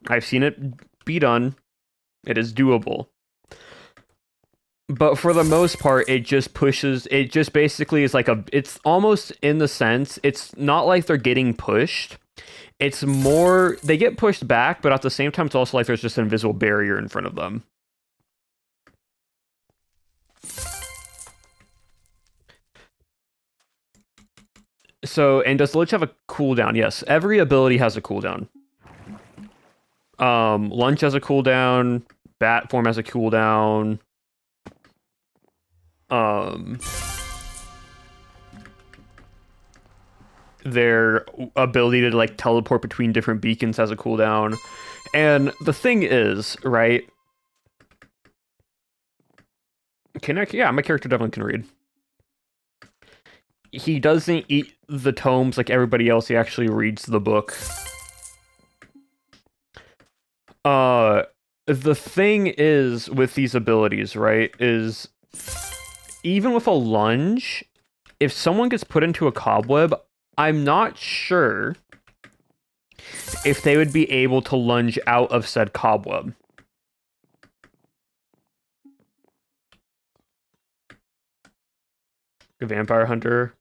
I've seen it be done. It is doable. But for the most part, it just basically is like it's almost in the sense, it's not like they're getting pushed. It's more, they get pushed back, but at the same time, it's also like there's just an invisible barrier in front of them. So, and does Lich have a cooldown? Yes, every ability has a cooldown. Lunge has a cooldown. Bat form has a cooldown. Their ability to like teleport between different beacons has a cooldown. And the thing is, right? Yeah, my character definitely can read. He doesn't eat the tomes like everybody else. He actually reads the book. The thing is with these abilities, right, is even with a lunge, if someone gets put into a cobweb, I'm not sure if they would be able to lunge out of said cobweb. A vampire hunter,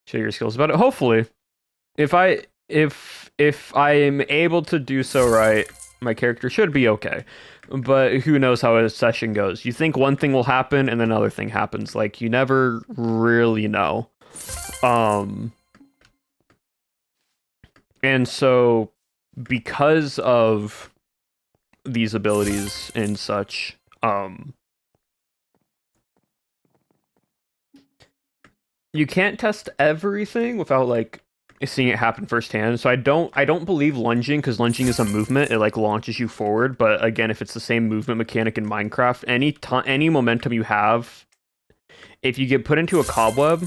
show your skills about it. Hopefully, if I am able to do so right, my character should be okay. But who knows how a session goes? You think one thing will happen, and then another thing happens. Like, you never really know. And so, because of these abilities and such, you can't test everything without, like, seeing it happen firsthand. So I don't believe lunging, because lunging is a movement. It like launches you forward. But again, if it's the same movement mechanic in Minecraft, any momentum you have, if you get put into a cobweb,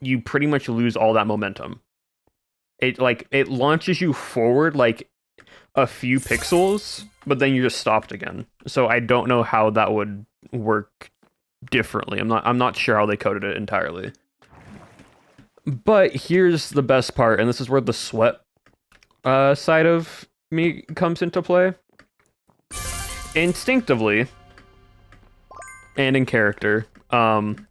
you pretty much lose all that momentum. It launches you forward like a few pixels, but then you just stopped again. So I don't know how that would work differently. I'm not sure how they coded it entirely. But here's the best part, and this is where the sweat side of me comes into play. Instinctively, and in character, and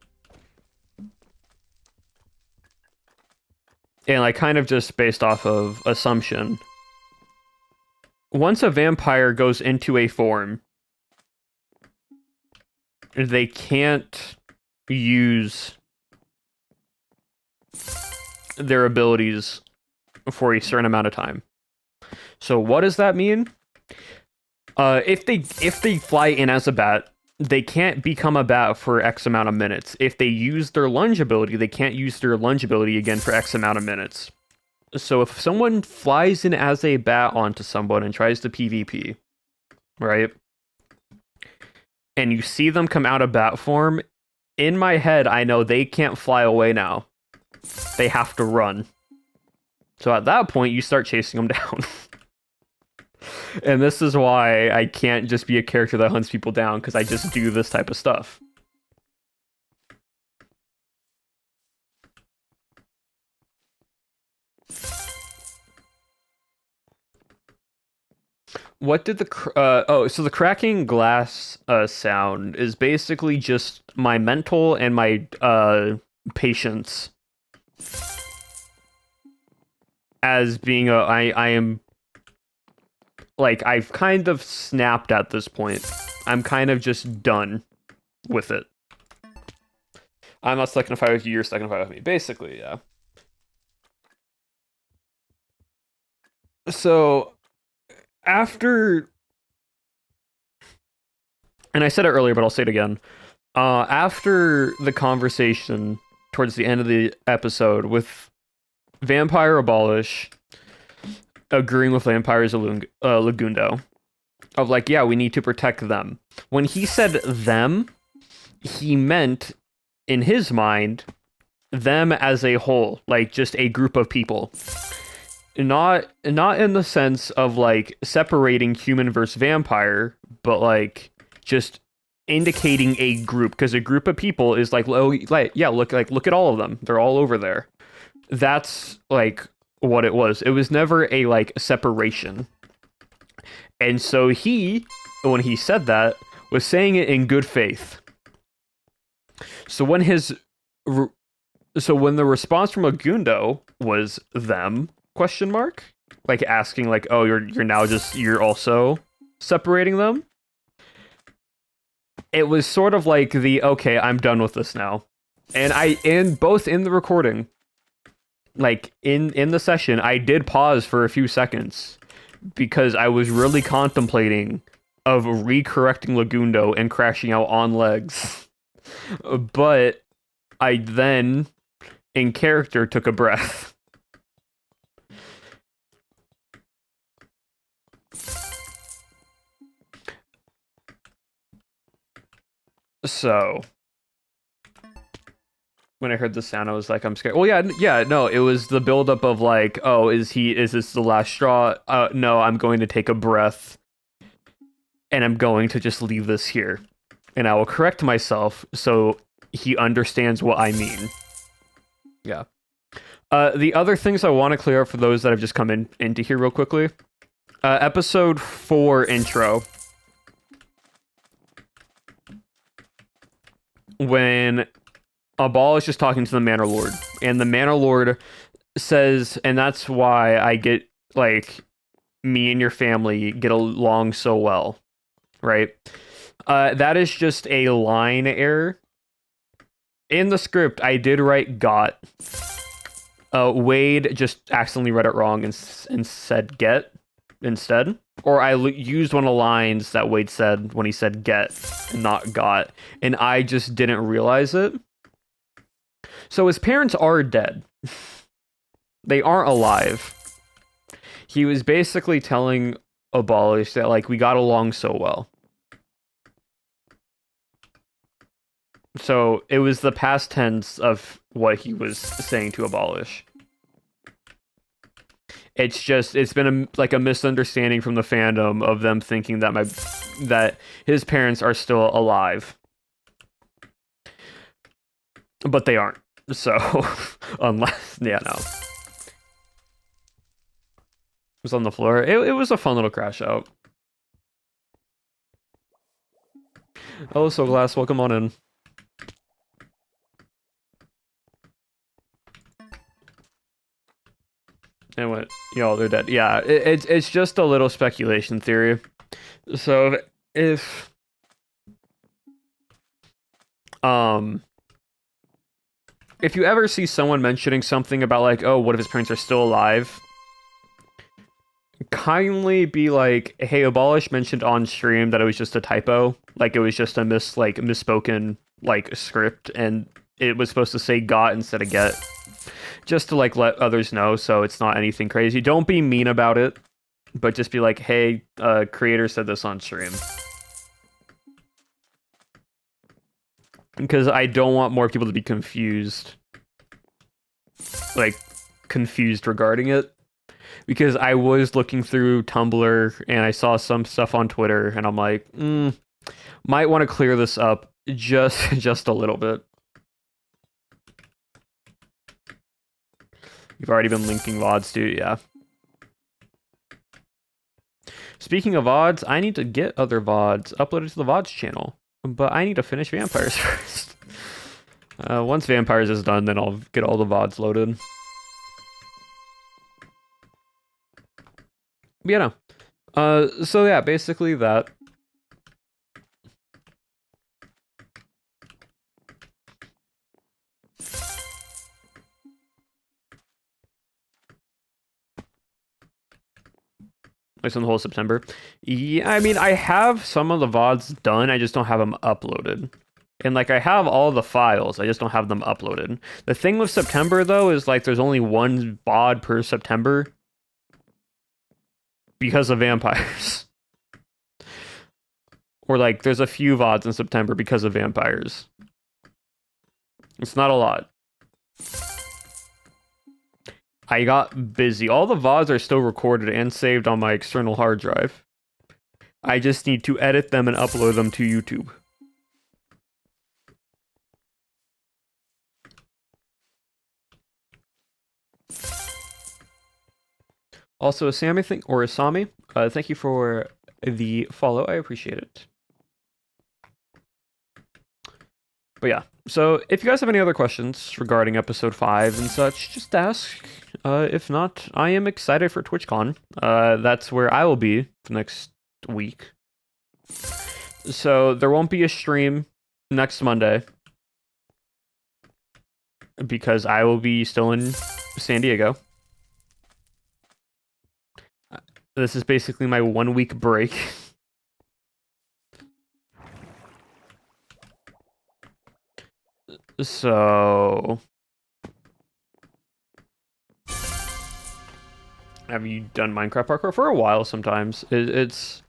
like kind of just based off of assumption, once a vampire goes into a form, they can't use their abilities for a certain amount of time. So what does that mean? If they fly in as a bat, they can't become a bat for X amount of minutes. If they use their lunge ability, they can't use their lunge ability again for X amount of minutes. So if someone flies in as a bat onto someone and tries to PvP, right? And you see them come out of bat form, in my head, I know they can't fly away now. They have to run. So at that point, you start chasing them down. And this is why I can't just be a character that hunts people down, because I just do this type of stuff. What did the so the cracking glass sound is basically just my mental and my patience as being I am, like, I've kind of snapped at this point. I'm kind of just done with it. I'm not stuck in a fight with you, you're stuck in a fight with me. Basically, yeah. So after, and I said it earlier, but I'll say it again. After the conversation towards the end of the episode with Vampire Abolish agreeing with Vampires Lagundo, of like, yeah, we need to protect them. When he said them, he meant, in his mind, them as a whole, like just a group of people. Not in the sense of like separating human versus vampire, but like just indicating a group, because a group of people is like, oh, like, yeah, look at all of them. They're all over there. That's like what it was. It was never a like separation. And so he, when he said that, was saying it in good faith. So when when the response from Agundo was them, question mark, like asking like, oh, you're also separating them, it was sort of like the, okay, I'm done with this now. And both in the recording, like in the session, I did pause for a few seconds because I was really contemplating of recorrecting Lagundo and crashing out on legs. But I then, in character, took a breath. So when I heard the sound, I was like, I'm scared. Well, yeah, no, it was the buildup of like, oh, is this the last straw? No, I'm going to take a breath, and I'm going to just leave this here, and I will correct myself so he understands what I mean. Yeah. The other things I want to clear up for those that have just come into here real quickly. Episode 4 intro. When Abal is just talking to the Manor Lord, and the Manor Lord says, and that's why I get, like, me and your family get along so well, right? That is just a line error. In the script, I did write got. Wade just accidentally read it wrong and said get instead. Or I used one of the lines that Wade said when he said get and not got, and I just didn't realize it. So his parents are dead. They aren't alive. He was basically telling Abolish that, like, we got along so well. So it was the past tense of what he was saying to Abolish. It's been like a misunderstanding from the fandom of them thinking that his parents are still alive, but they aren't. So unless no, it was on the floor. It was a fun little crash out. Oh, so Glass, welcome on in. And what? Y'all, they're dead. Yeah, it's just a little speculation theory. So if you ever see someone mentioning something about like, oh, what if his parents are still alive? Kindly be like, hey, Abolish mentioned on stream that it was just a typo, like it was just a misspoken like script, and it was supposed to say got instead of get, just to like let others know, so it's not anything crazy. Don't be mean about it, but just be like, hey, creator said this on stream, because I don't want more people to be confused regarding it. Because I was looking through Tumblr and I saw some stuff on Twitter, and I'm like, might want to clear this up just a little bit. You've already been linking VODs too, yeah. Speaking of VODs, I need to get other VODs uploaded to the VODs channel, but I need to finish Vampires first. Once Vampires is done, then I'll get all the VODs loaded. But yeah, no. So yeah, basically that. Like in the whole September. Yeah, I mean, I have some of the VODs done, I just don't have them uploaded. And like, I have all the files, I just don't have them uploaded. The thing with September, though, is like there's only one VOD per September. Because of Vampires. Or like, there's a few VODs in September because of Vampires. It's not a lot. I got busy. All the VODs are still recorded and saved on my external hard drive. I just need to edit them and upload them to YouTube. Also, Asami, thank you for the follow. I appreciate it. But yeah, so if you guys have any other questions regarding episode 5 and such, just ask. If not, I am excited for TwitchCon. That's where I will be for next week. So there won't be a stream next Monday because I will be still in San Diego. This is basically my 1 week break. So, have you done Minecraft parkour for a while? Sometimes it's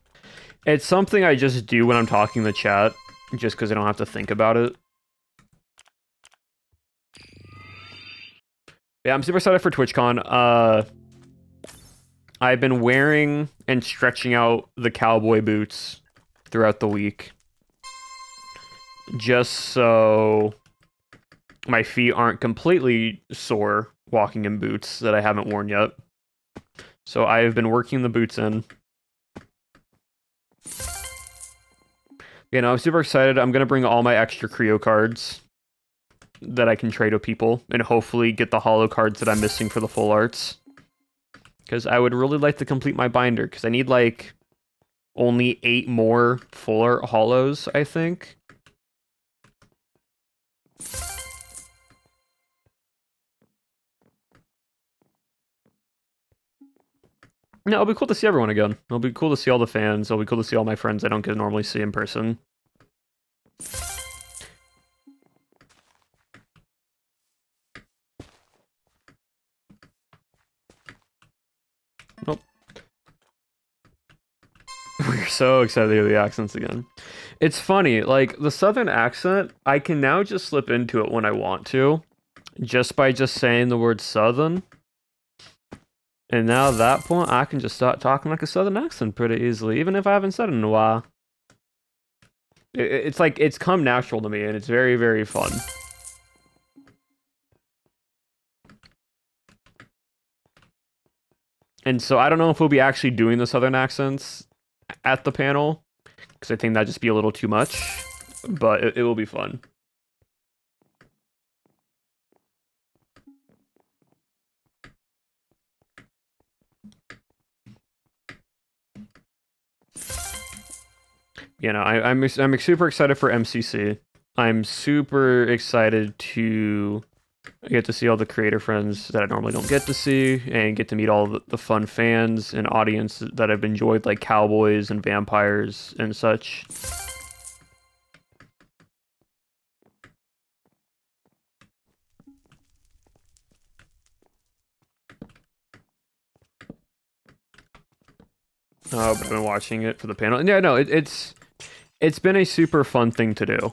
something I just do when I'm talking to chat, just because I don't have to think about it. Yeah, I'm super excited for TwitchCon. I've been wearing and stretching out the cowboy boots throughout the week, just so my feet aren't completely sore walking in boots that I haven't worn yet. So I've been working the boots in. You know, I'm super excited. I'm going to bring all my extra Creo cards that I can trade with people and hopefully get the holo cards that I'm missing for the full arts. Because I would really like to complete my binder, because I need, like, only 8 more full art holos, I think. No, it'll be cool to see everyone again. It'll be cool to see all the fans. It'll be cool to see all my friends I don't get to normally see in person. Nope. We're so excited to hear the accents again. It's funny, like, the southern accent, I can now just slip into it when I want to. Just by just saying the word southern. And now at that point, I can just start talking like a southern accent pretty easily, even if I haven't said it in a while. It's like, it's come natural to me, and it's very, very fun. And so I don't know if we'll be actually doing the southern accents at the panel, because I think that'd just be a little too much, but it will be fun. You know, I'm super excited for MCC. I'm super excited to get to see all the creator friends that I normally don't get to see, and get to meet all the fun fans and audience that I've enjoyed, like Cowboys and Vampires and such. Oh, but I've been watching it for the panel. And yeah, no, it's been a super fun thing to do.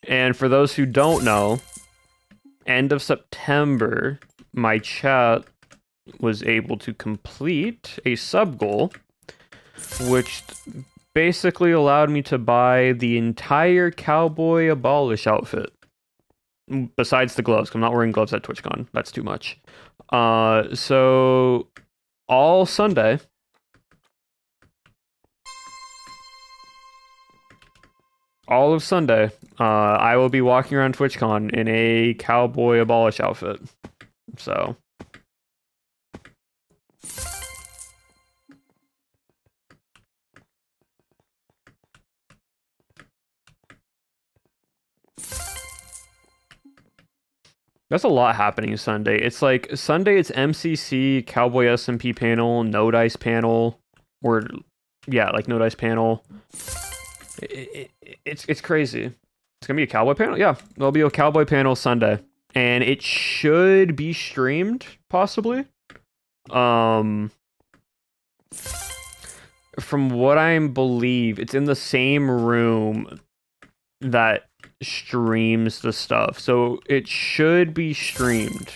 And for those who don't know, end of September, my chat was able to complete a sub goal, which basically allowed me to buy the entire Cowboy Abolish outfit. Besides the gloves, 'cause I'm not wearing gloves at TwitchCon. That's too much. So all Sunday, all of Sunday, I will be walking around TwitchCon in a Cowboy Abolish outfit. So there's a lot happening Sunday. It's like Sunday, it's MCC, Cowboy SMP panel, No Dice panel, or yeah, like No Dice panel. It's crazy. It's gonna be a Cowboy panel. Yeah, there'll be a Cowboy panel Sunday, and it should be streamed possibly. From what I believe, it's in the same room that streams the stuff, so it should be streamed.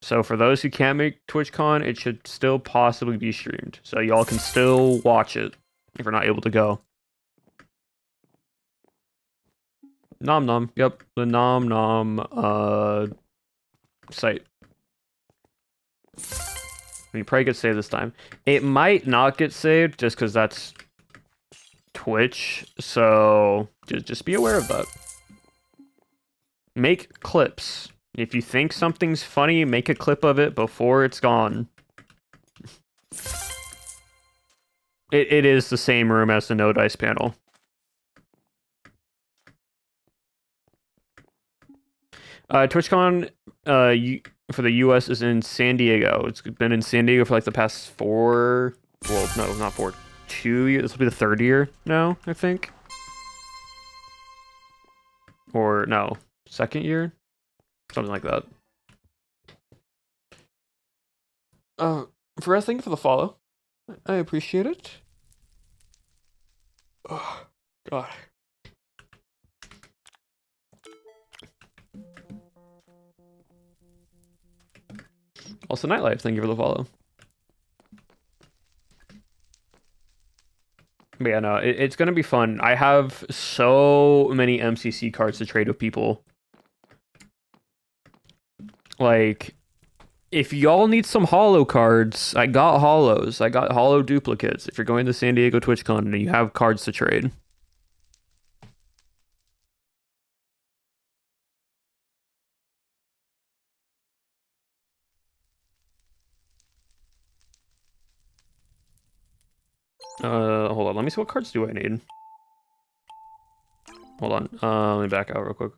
So for those who can't make TwitchCon, it should still possibly be streamed, so y'all can still watch it if you're not able to go. Nom Nom, yep, the Nom Nom site. You probably get saved this time. It might not get saved just because that's Twitch, so just be aware of that. Make clips. If you think something's funny, make a clip of it before it's gone. It is the same room as the No Dice panel. TwitchCon for the US is in San Diego. It's been in San Diego for like the past 4... Well, no, not 4. 2 years. This will be the 3rd year now, I think. Or, no, 2nd year? Something like that. Perez, thank you for the follow. I appreciate it. Oh, God. Also, Nightlife, thank you for the follow. But yeah, no, it's gonna be fun. I have so many MCC cards to trade with people. Like, if y'all need some holo cards, I got holos. I got holo duplicates. If you're going to San Diego TwitchCon and you have cards to trade. Hold on. Let me see, what cards do I need? Hold on. Let me back out real quick.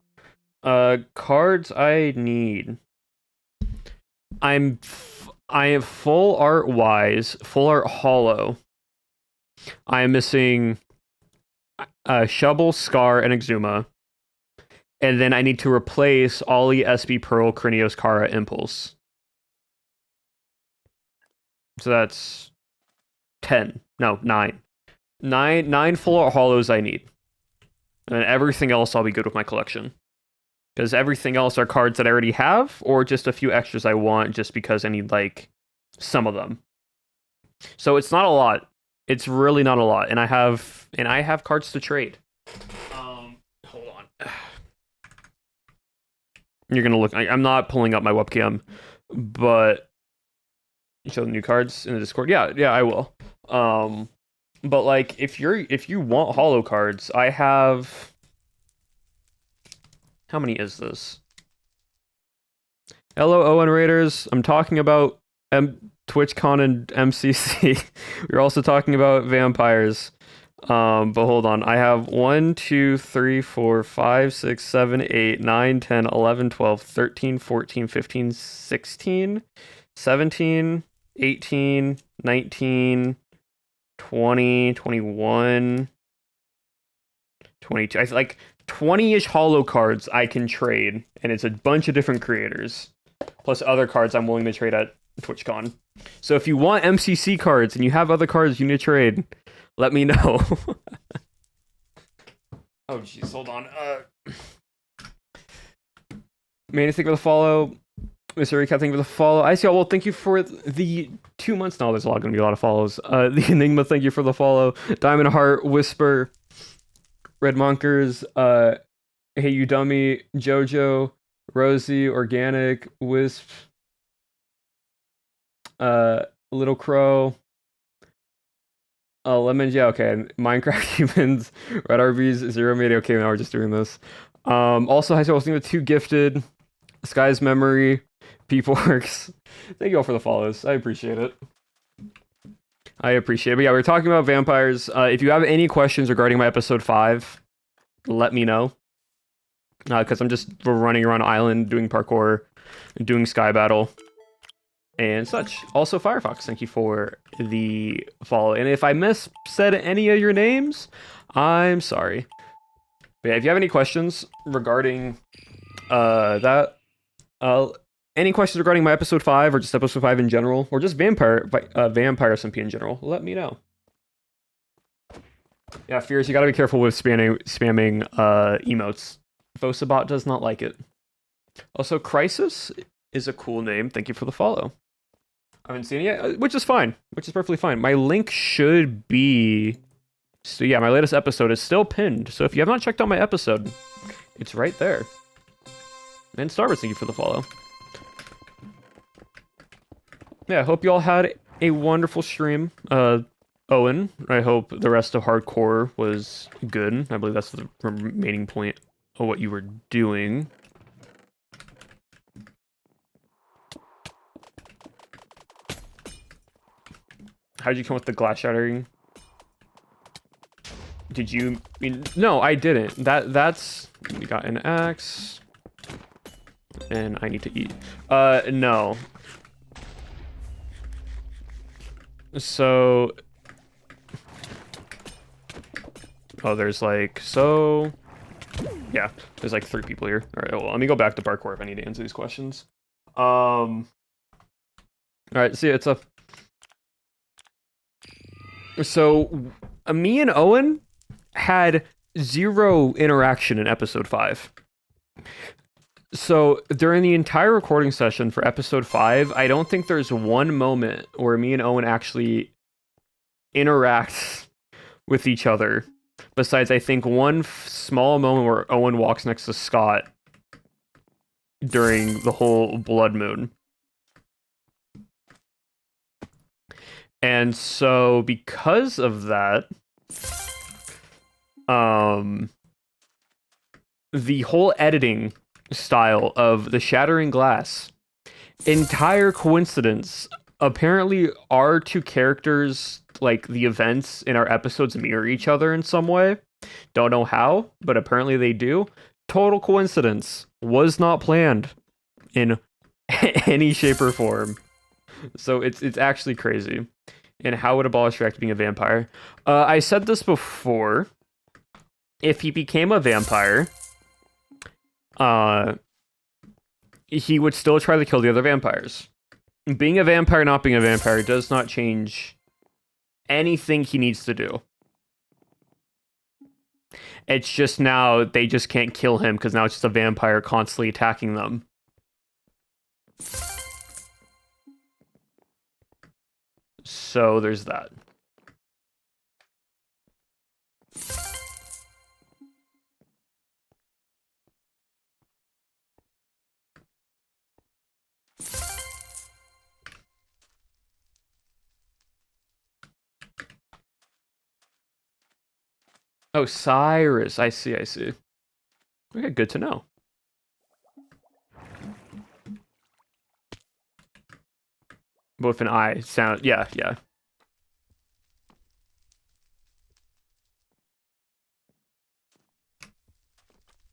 Cards I need. I am full art wise, full art holo. I am missing Shovel, Scar, and Exuma. And then I need to replace Ollie, SB, Pearl, Krinios, Kara, Impulse. So that's 10. No, 9. 9 full art holos I need. And everything else I'll be good with my collection. Because everything else are cards that I already have, or just a few extras I want just because I need, like, some of them. So it's not a lot. It's really not a lot. And I have cards to trade. Hold on. You're gonna look. I'm not pulling up my webcam, but show the new cards in the Discord. Yeah, I will. But like, if you want holo cards, I have. How many is this? Hello, Owen Raiders. I'm talking about TwitchCon and MCC. We're also talking about vampires. But hold on. I have 1, 2, 3, 4, 5, 6, 7, 8, 9, 10, 11, 12, 13, 14, 15, 16, 17, 18, 19, 20, 21, 22. I like 20-ish holo cards I can trade, and it's a bunch of different creators, plus other cards I'm willing to trade at TwitchCon. So if you want MCC cards and you have other cards you need to trade, let me know. Oh jeez, hold on. Manny, thank you for the follow. Mr. Recap, thank you for the follow. I see. Well, thank you for the 2 months now. There's going to be a lot of follows. The Enigma, thank you for the follow. Diamond Heart, Whisper, Red Monkers, Hey You Dummy, Jojo, Rosie, Organic, Wisp, Little Crow, Lemons, yeah, okay. Minecraft Humans, Red RBs, Zero Made, okay, now we're just doing this. Also, hi, so I was thinking of Two Gifted, Sky's Memory, Peepworks. Thank you all for the follows. I appreciate it. But yeah, we're talking about vampires. If you have any questions regarding my episode 5, let me know. Because we're running around island, doing parkour, doing sky battle, and such. Also, Firefox, thank you for the follow. And if I said any of your names, I'm sorry. But yeah, if you have any questions regarding that, any questions regarding my episode 5 or just episode 5 in general, or just Vampire SMP in general, let me know. Yeah, Fears, you gotta be careful with spamming emotes. Vosabot does not like it. Also, Crisis is a cool name. Thank you for the follow. I haven't seen it yet, which is fine. Which is perfectly fine. My link should be... So yeah, my latest episode is still pinned. So if you have not checked out my episode, it's right there. And Starburst, thank you for the follow. Yeah, I hope you all had a wonderful stream. Owen, I hope the rest of Hardcore was good. I believe that's the remaining point of what you were doing. How'd you come with the glass shattering? Did you mean... No, I didn't. That's... We got an axe. And I need to eat. No. So... Oh, there's like... So... Yeah, there's like 3 people here. Alright, well, let me go back to parkour if I need to answer these questions. Alright, see, it's a... So, me and Owen had 0 interaction in episode 5. So, during the entire recording session for episode 5, I don't think there's one moment where me and Owen actually interact with each other. Besides, I think one small moment where Owen walks next to Scott during the whole Blood Moon. And so, because of that, the whole editing style of the Shattering Glass, entire coincidence. Apparently, our 2 characters, like, the events in our episodes mirror each other in some way. Don't know how, but apparently they do. Total coincidence. Was not planned in any shape or form. So it's actually crazy. And how would a baller react to being a vampire? I said this before. If he became a vampire, he would still try to kill the other vampires. Being a vampire, not being a vampire, does not change anything he needs to do. It's just now they just can't kill him because now it's just a vampire constantly attacking them. So there's that. Oh, Cyrus. I see, I see. Okay, good to know. With an I sound, yeah, yeah.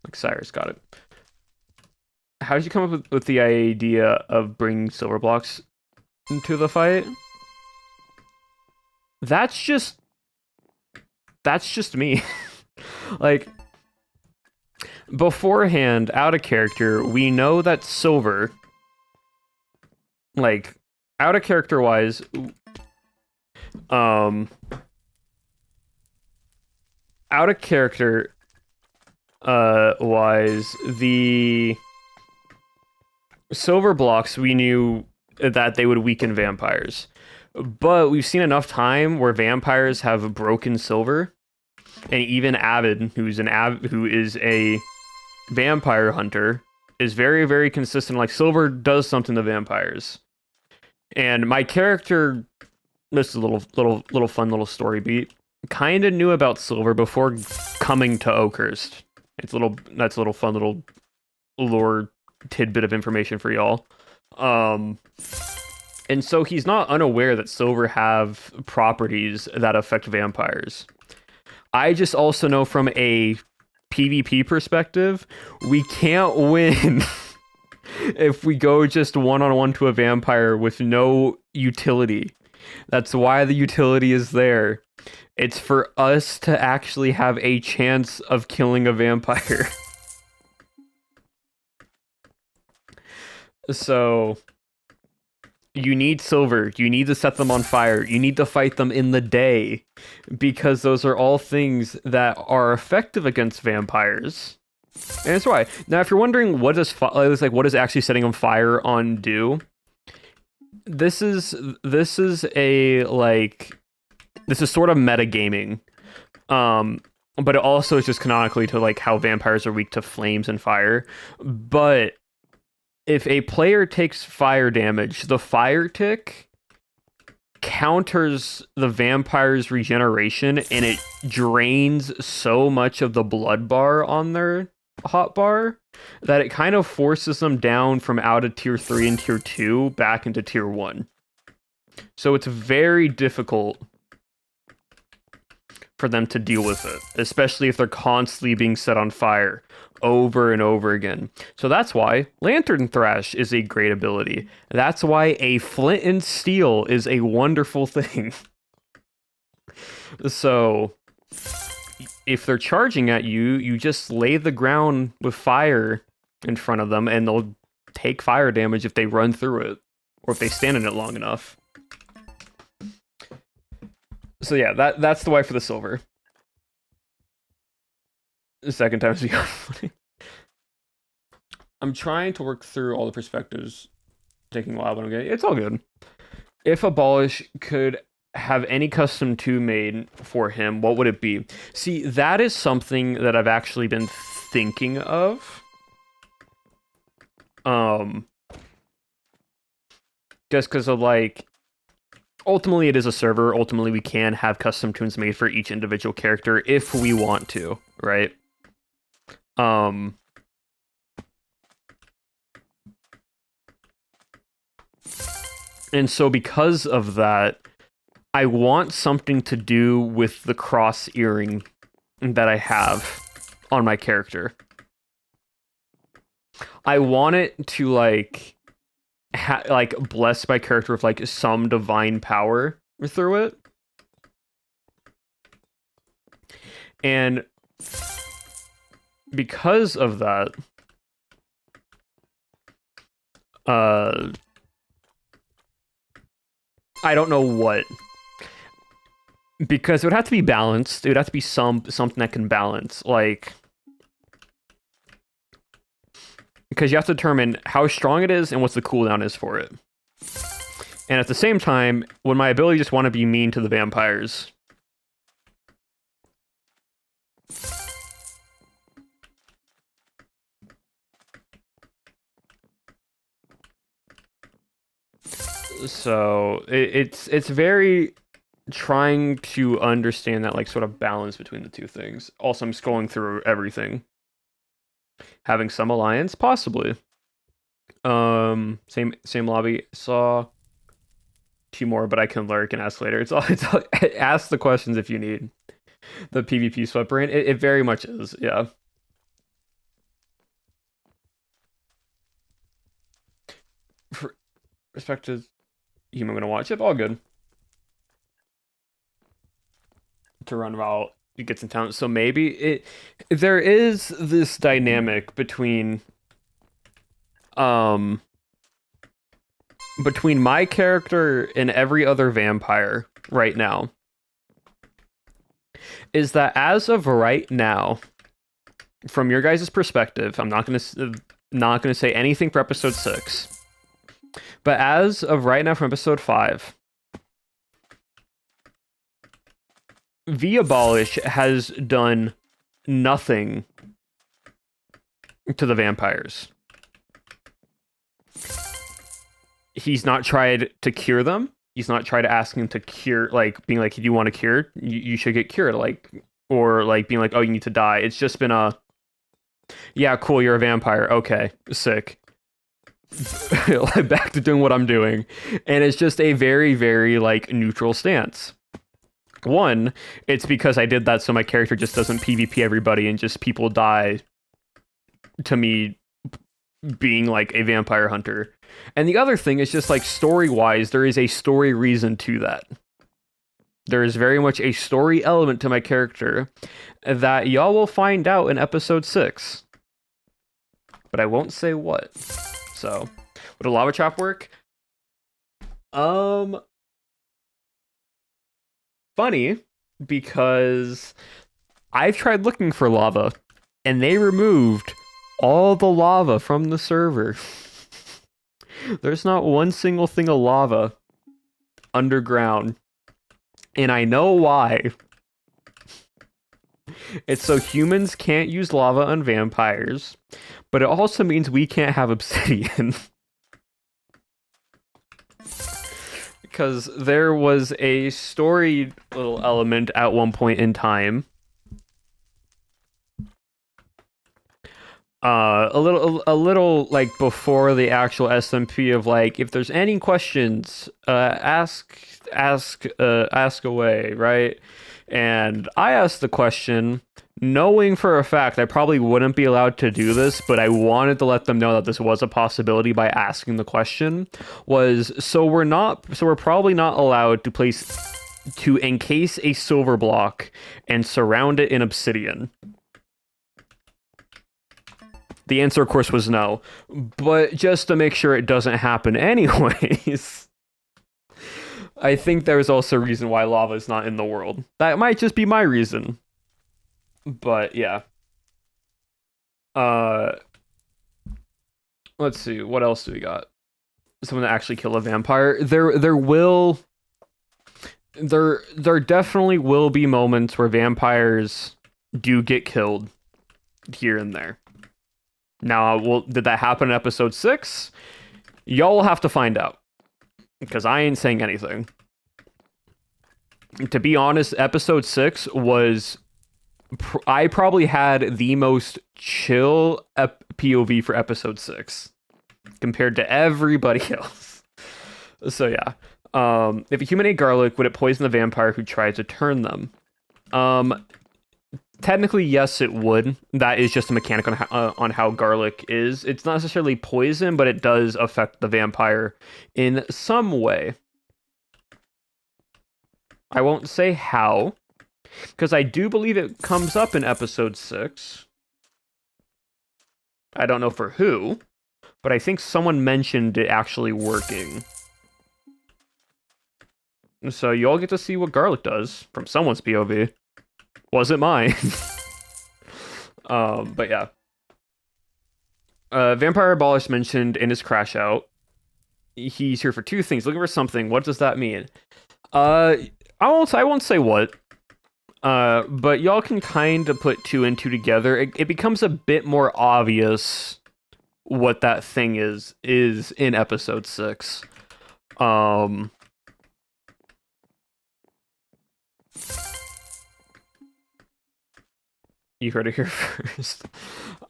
Like Cyrus, got it. How did you come up with the idea of bringing silver blocks into the fight? That's just me. Like, beforehand, out of character, we know that silver, like, out of character wise, out of character wise, the silver blocks, we knew that they would weaken vampires. But we've seen enough time where vampires have broken silver, and even Avid, who is a vampire hunter, is very, very consistent. Like, silver does something to vampires. And my character, this is a little fun little story beat, kind of knew about silver before coming to Oakhurst. That's a little fun little lore tidbit of information for y'all. And so he's not unaware that silver have properties that affect vampires. I just also know from a PvP perspective, we can't win if we go just one-on-one to a vampire with no utility. That's why the utility is there. It's for us to actually have a chance of killing a vampire. So you need silver. You need to set them on fire. You need to fight them in the day, because those are all things that are effective against vampires. And that's why. Now, if you're wondering what does actually setting on fire on do, this is sort of metagaming. But it also is just canonically to like how vampires are weak to flames and fire. But if a player takes fire damage, the fire tick counters the vampire's regeneration, and it drains so much of the blood bar on their hotbar that it kind of forces them down from out of tier 3 and tier 2 back into tier 1. So it's very difficult for them to deal with it, especially if they're constantly being set on fire over and over again. So that's why Lantern Thrash is a great ability. That's why a Flint and Steel is a wonderful thing. So if they're charging at you, you just lay the ground with fire in front of them, and they'll take fire damage if they run through it, or if they stand in it long enough. So yeah, that's the why for the silver. The second time's beyond funny. I'm trying to work through all the perspectives, taking a while, but it's all good. If Abolish could have any custom 2 made for him, what would it be? See, that is something that I've actually been thinking of. Just because of, like, ultimately it is a server. Ultimately, we can have custom tunes made for each individual character if we want to, right? And so because of that, I want something to do with the cross earring that I have on my character. I want it to like bless my character with like some divine power through it. And because of that, I don't know what. Because it would have to be balanced. It would have to be something that can balance, like, because you have to determine how strong it is and what the cooldown is for it. And at the same time, would my ability just want to be mean to the vampires? So it's very trying to understand that, like, sort of balance between the two things. Also, I'm scrolling through everything. Having some alliance, possibly. Same lobby. Saw two more, but I can lurk and ask later. It's all ask the questions if you need. The PvP sweat brain. It very much is, yeah. For respect to human, gonna watch it. All good. To run while it gets in town. So maybe there is this dynamic between my character and every other vampire right now, is that as of right now, from your guys' perspective, I'm not gonna say anything for episode 6, but as of right now from episode 5, V Abolish has done nothing to the vampires. He's not tried to cure them. He's not tried asking to cure, like, being like, do you want to cure? You should get cured, like, or like being like, oh, you need to die. It's just been yeah, cool, you're a vampire. Okay, sick. Back to doing what I'm doing. And it's just a very, very, like, neutral stance. One, it's because I did that so my character just doesn't PvP everybody and just people die to me being like a vampire hunter. And the other thing is just, like, story-wise, there is a story reason to that. There is very much a story element to my character that y'all will find out in episode 6. But I won't say what. So, would a lava trap work? Funny, because I've tried looking for lava, and they removed all the lava from the server. There's not one single thing of lava underground. And I know why. It's so humans can't use lava on vampires, but it also means we can't have obsidian. Because there was a story little element at one point in time. A little like before the actual SMP of, like, if there's any questions, ask away, right? And I asked the question, knowing for a fact I probably wouldn't be allowed to do this, but I wanted to let them know that this was a possibility by asking the question, so we're probably not allowed to encase a silver block and surround it in obsidian. The answer, of course, was no, but just to make sure it doesn't happen anyways. I think there's also a reason why lava is not in the world. That might just be my reason. But yeah. Let's see, what else do we got? Someone to actually kill a vampire. There definitely will be moments where vampires do get killed here and there. Now, did that happen in episode 6? Y'all will have to find out, because I ain't saying anything. To be honest, episode 6 was... I probably had the most chill POV for episode 6 compared to everybody else. So yeah. If a human ate garlic, would it poison the vampire who tried to turn them? Technically, yes, it would. That is just a mechanic on how garlic is. It's not necessarily poison, but it does affect the vampire in some way. I won't say how, because I do believe it comes up in episode 6. I don't know for who, but I think someone mentioned it actually working. So you all get to see what garlic does from someone's POV. Wasn't mine. But yeah. Vampire Abolish mentioned in his crash out. He's here for two things. Looking for something. What does that mean? I won't say what. But y'all can kind of put two and two together. It becomes a bit more obvious what that thing is in episode 6. You heard it here first.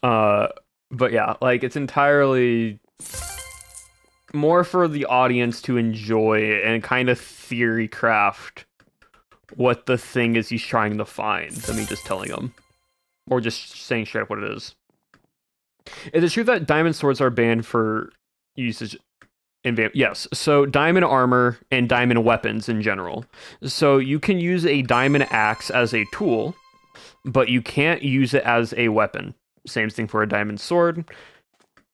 But yeah, like it's entirely more for the audience to enjoy and kind of theory craft what the thing is he's trying to find than me just telling them. Or just saying straight up what it is. Is it true that diamond swords are banned for usage in yes, so diamond armor and diamond weapons in general. So you can use a diamond axe as a tool, but you can't use it as a weapon. Same thing for a diamond sword.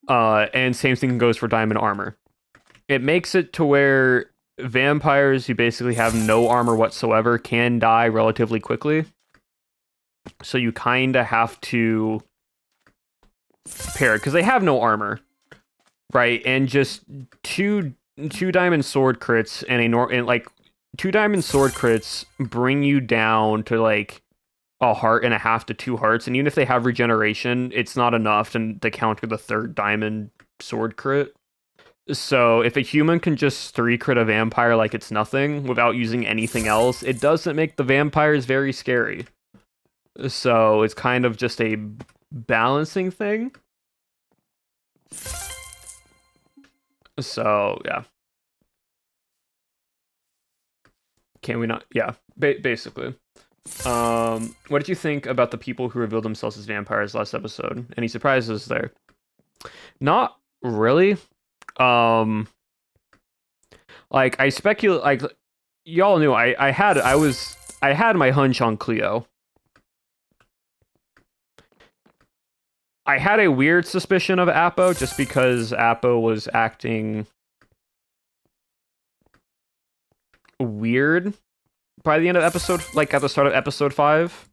And same thing goes for diamond armor. It makes it to where vampires who basically have no armor whatsoever can die relatively quickly. So you kind of have to pair it because they have no armor, right? And just two diamond sword crits and like 2 diamond sword crits bring you down to like a heart and a half to 2 hearts, and even if they have regeneration, it's not enough to counter the 3rd diamond sword crit. So if a human can just 3 crit a vampire like it's nothing without using anything else, it doesn't make the vampires very scary. So it's kind of just a balancing thing. So yeah. Can we not? Yeah, basically. What did you think about the people who revealed themselves as vampires last episode? Any surprises there? Not really. Like I speculate, like y'all knew I had my hunch on Cleo. I had a weird suspicion of Apo just because Apo was acting weird by the end of episode, like at the start of episode 5.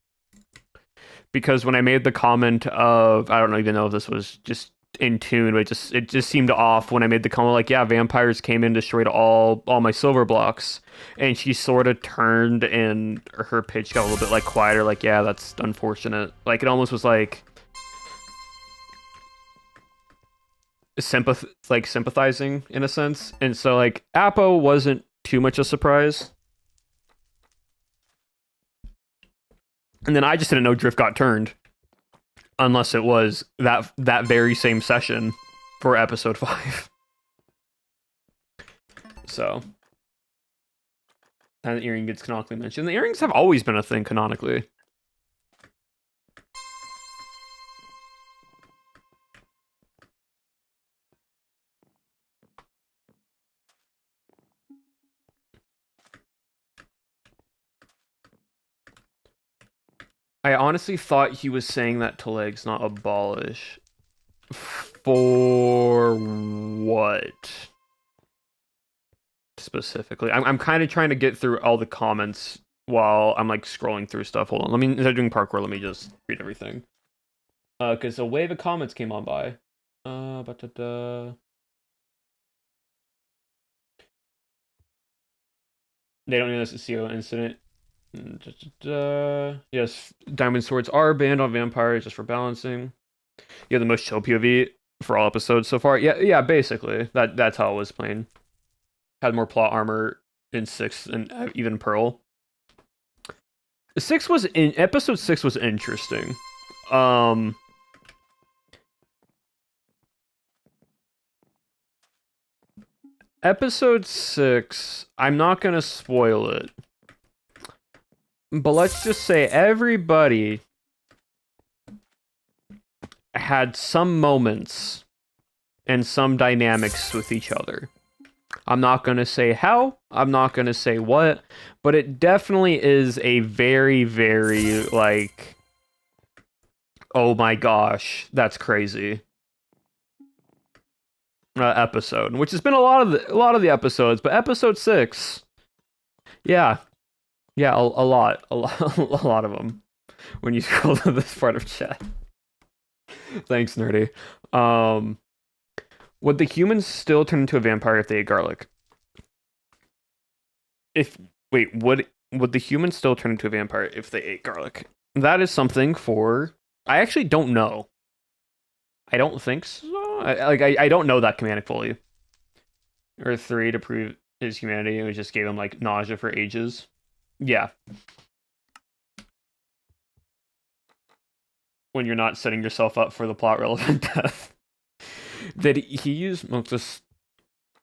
Because when I made the comment of, I don't even know if this was just in tune, but it just seemed off when I made the comment like, yeah, vampires came in, destroyed all my silver blocks, and she sort of turned and her pitch got a little bit like quieter, like, yeah, that's unfortunate. Like it almost was like sympathizing in a sense. And so like Apo wasn't too much a surprise. And then I just didn't know Drift got turned. Unless it was that very same session for episode 5. So. And the earring gets canonically mentioned. The earrings have always been a thing canonically. I honestly thought he was saying that to legs, not abolish. For what? Specifically. I'm kind of trying to get through all the comments while I'm like scrolling through stuff. Hold on. Instead of doing parkour, let me just read everything. Because a wave of comments came on by. They don't know this is a CO incident. Yes, diamond swords are banned on vampires just for balancing. You have the most chill POV for all episodes so far. Yeah, basically. That's how it was playing. Had more plot armor in 6 and even Pearl. Episode 6 was interesting. Episode 6, I'm not gonna spoil it. But let's just say everybody had some moments and some dynamics with each other. I'm not going to say how, I'm not going to say what, but it definitely is a very, very, like, oh my gosh, that's crazy episode, which has been a lot of the episodes, but episode 6, Yeah, yeah, a lot, a lot of them. When you scroll to this part of chat. Thanks, nerdy. Um, would the humans still turn into a vampire if they ate garlic? If wait, would the humans still turn into a vampire if they ate garlic? That is something for. I actually don't know. I don't think so. I don't know that command fully. Or 3 to prove his humanity, and it just gave him like nausea for ages. Yeah. When you're not setting yourself up for the plot relevant death. Did he use Moctus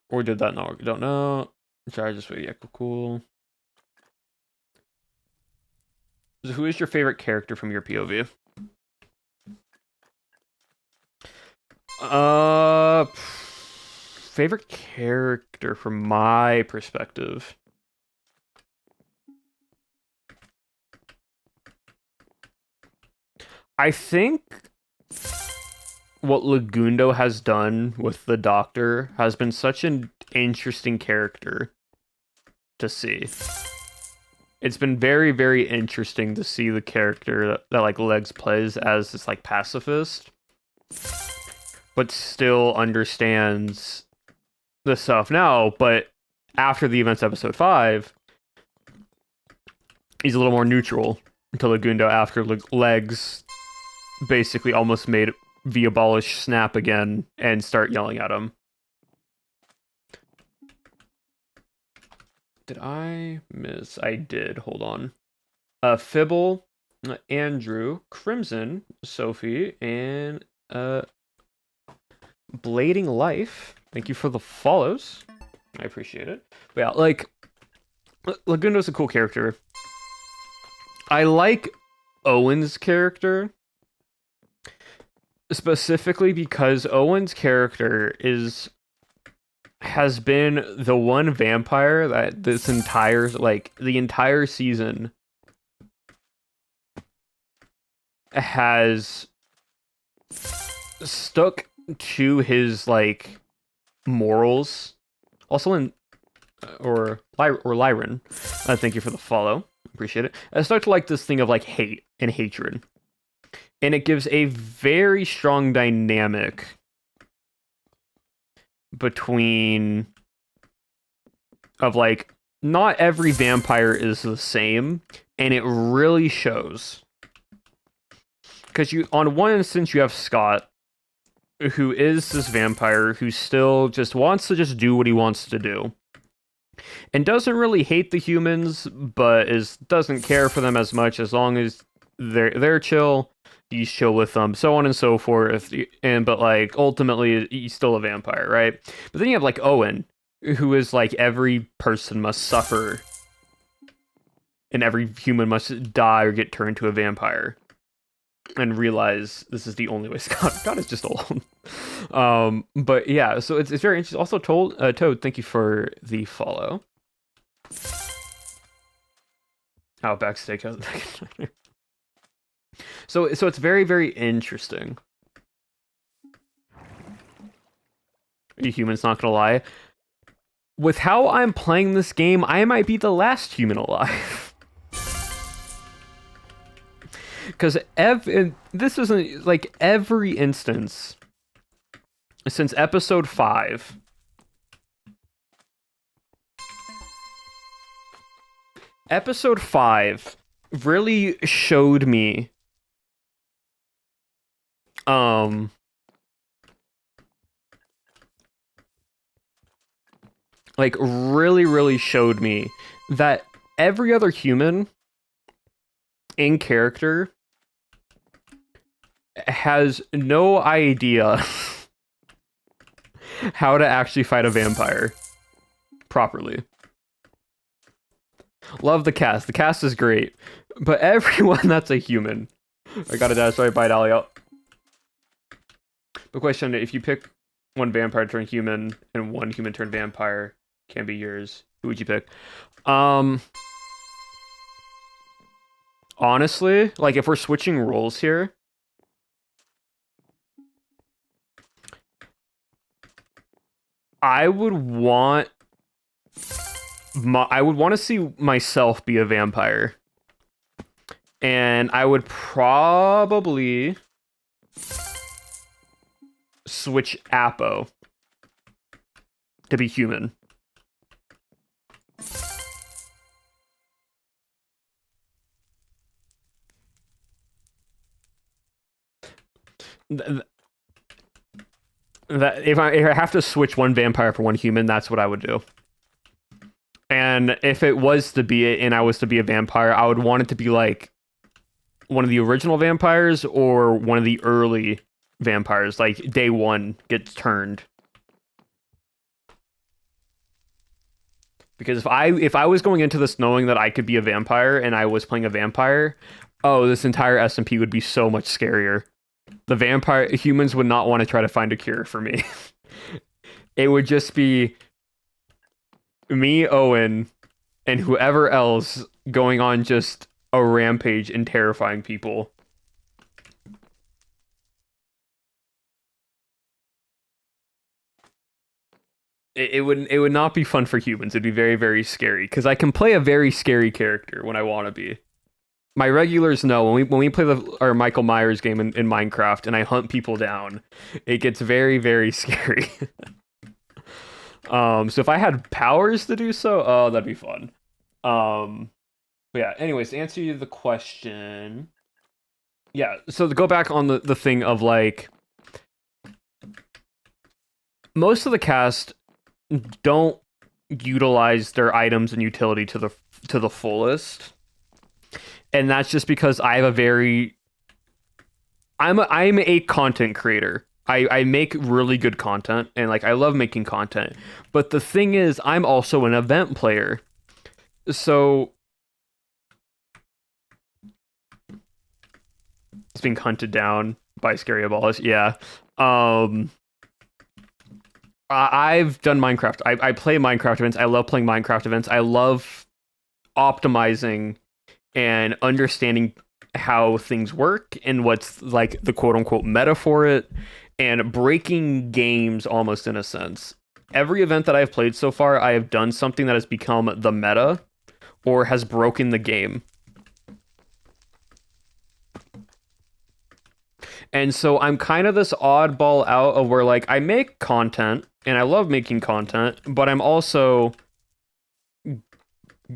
or did that not work? I don't know. Try just wait, yeah, cool. So who is your favorite character from your POV? Favorite character from my perspective. I think what Lagundo has done with the Doctor has been such an interesting character to see. It's been very, very interesting to see the character that like Legs plays as this like pacifist, but still understands the stuff now. But after the events of episode 5, he's a little more neutral until Lagundo after Legs basically almost made the abolish snap again and start yelling at him. Did I miss? I did. Hold on. Fibble, Andrew, Crimson, Sophie, and Blading Life. Thank you for the follows. I appreciate it. But yeah, like Lagundo's a cool character. I like Owen's character specifically because Owen's character has been the one vampire that this entire the entire season has stuck to his like morals. Also in Lyran, thank you for the follow. Appreciate it. I start to like this thing of like hate and hatred. And it gives a very strong dynamic between of like not every vampire is the same, and it really shows. Because you on one instance you have Scott, who is this vampire who still just wants to just do what he wants to do. And doesn't really hate the humans, but doesn't care for them as much as long as they're chill. He's chill with them, so on and so forth. But like ultimately, he's still a vampire, right? But then you have like Owen, who is like every person must suffer, and every human must die or get turned to a vampire, and realize this is the only way. Scott is just alone. But yeah, so it's very interesting. Also, Toad, thank you for the follow. Outback Steakhouse. So it's very, very interesting. Are you humans not gonna lie? With how I'm playing this game, I might be the last human alive. Because this isn't like every instance since episode 5. Episode 5 really showed me like really showed me that every other human in character has no idea how to actually fight a vampire properly. Love the cast. The cast is great. But everyone that's a human. I gotta die. Sorry, bye, Dahlia. The question, if you pick one vampire turned human and one human turned vampire can be yours, who would you pick? Honestly, like if we're switching roles here, I would want I would want to see myself be a vampire. And I would probably switch Apo to be human. That if I have to switch one vampire for one human, that's what I would do. And if it was to be it, and I was to be a vampire, I would want it to be like one of the original vampires or one of the early vampires, like day one gets turned. Because if I was going into this knowing that I could be a vampire and I was playing a vampire, oh, this entire SMP would be so much scarier. The vampire humans would not want to try to find a cure for me. It would just be me, Owen, and whoever else going on just a rampage and terrifying people. It would not be fun for humans. It'd be very, very scary because I can play a very scary character when I want to be. My regulars know when we play our Michael Myers game in Minecraft and I hunt people down, it gets very, very scary. So if I had powers to do so, oh, that'd be fun. But yeah, anyways, to answer you the question. Yeah, so to go back on the thing of like most of the cast don't utilize their items and utility to the fullest. And that's just because I have I'm a content creator. I make really good content and like I love making content. But the thing is I'm also an event player. So it's being hunted down by scary balls. Yeah. I've done Minecraft. I play Minecraft events. I love playing Minecraft events. I love optimizing and understanding how things work and what's like the quote unquote meta for it and breaking games almost in a sense. Every event that I've played so far, I have done something that has become the meta or has broken the game. And so I'm kind of this oddball out of where like I make content and I love making content, but I'm also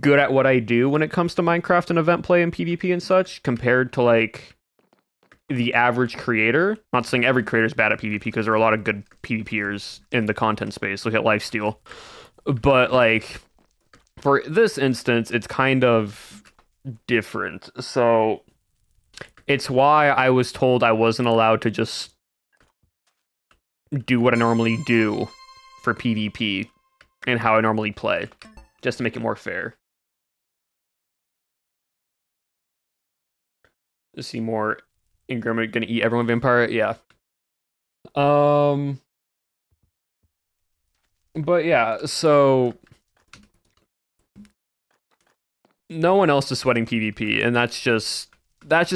good at what I do when it comes to Minecraft and event play and PvP and such compared to like the average creator. I'm not saying every creator is bad at PvP because there are a lot of good PvPers in the content space. Look at Lifesteal. But like for this instance, it's kind of different. So it's why I was told I wasn't allowed to just do what I normally do for PvP and how I normally play, just to make it more fair. To see more Ingram gonna eat everyone vampire, yeah. But yeah, so no one else is sweating PvP, and that's just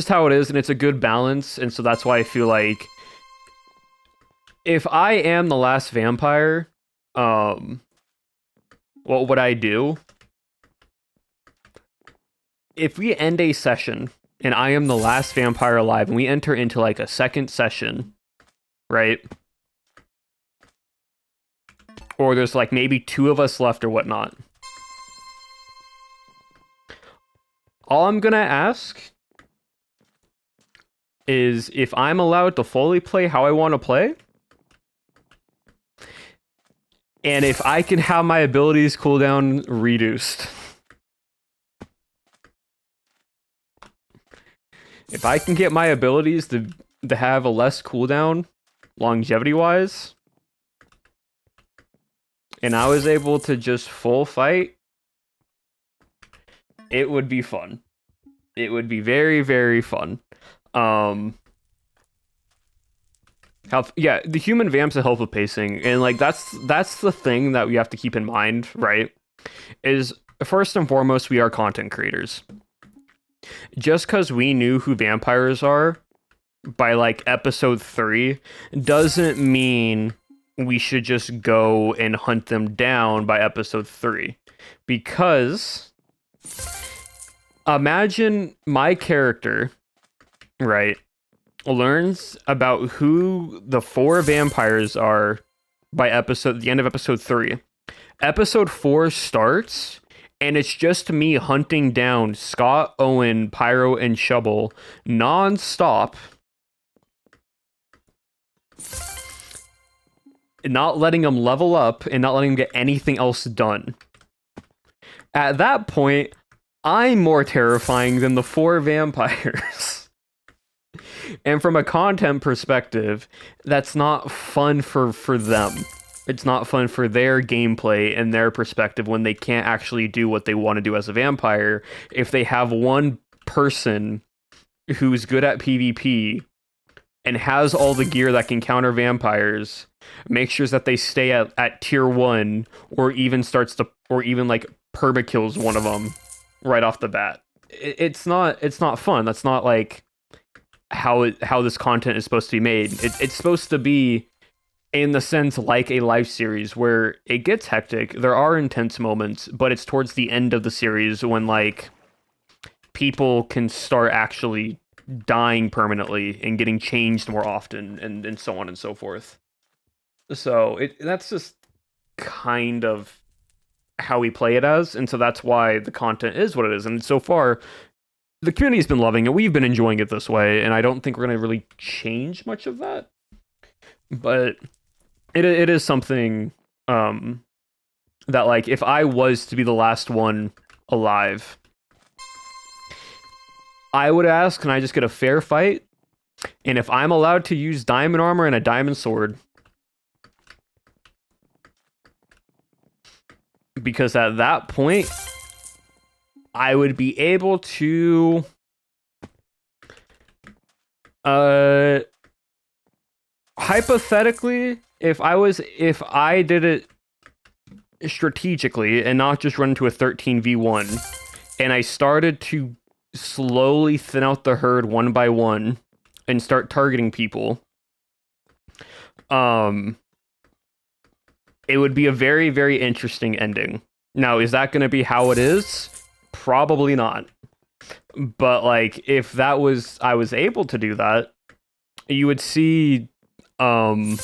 how it is, and it's a good balance, and so that's why I feel like if I am the last vampire, what would I do? If we end a session and I am the last vampire alive and we enter into like a second session, right? Or there's like maybe 2 of us left or whatnot. All I'm gonna ask is if I'm allowed to fully play how I want to play. And if I can have my abilities cooldown reduced. If I can get my abilities to have a less cooldown, longevity-wise, and I was able to just full fight, it would be fun. It would be very, very fun. Yeah, the human vamps help with pacing, and like that's the thing that we have to keep in mind, right? Is first and foremost, we are content creators. Just because we knew who vampires are by like episode 3 doesn't mean we should just go and hunt them down by episode 3. because imagine my character, right, learns about who the 4 vampires are by the end of episode 3. Episode 4 starts, and it's just me hunting down Scott, Owen, Pyro, and Shubble non-stop, not letting them level up and not letting them get anything else done. At that point, I'm more terrifying than the 4 vampires. And from a content perspective, that's not fun for them. It's not fun for their gameplay and their perspective when they can't actually do what they want to do as a vampire. If they have one person who's good at PvP and has all the gear that can counter vampires, make sure that they stay at tier 1, or even like permakills one of them right off the bat. It's not fun. That's not like how this content is supposed to be made. It's supposed to be, in the sense, like a live series where it gets hectic. There are intense moments, but it's towards the end of the series when like people can start actually dying permanently and getting changed more often, and so on and so forth. So that's just kind of how we play it as, and so that's why the content is what it is. And so far, the community's been loving it. We've been enjoying it this way, and I don't think we're going to really change much of that. But it is something that, like, if I was to be the last one alive, I would ask, can I just get a fair fight? And if I'm allowed to use diamond armor and a diamond sword, because at that point, I would be able to hypothetically, if I did it strategically and not just run into a 13v1, and I started to slowly thin out the herd one by one and start targeting people, it would be a very, very interesting ending. Now, is that going to be how it is? Probably not. But like, if I was able to do that, you would see the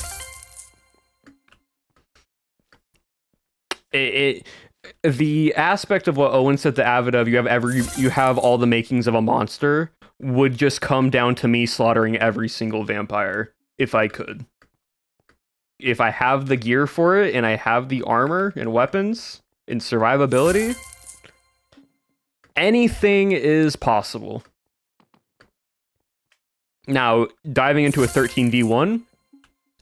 aspect of what Owen said to Avid of you have all the makings of a monster would just come down to me slaughtering every single vampire if I could. If I have the gear for it and I have the armor and weapons and survivability, anything is possible. Now, diving into a 13v1,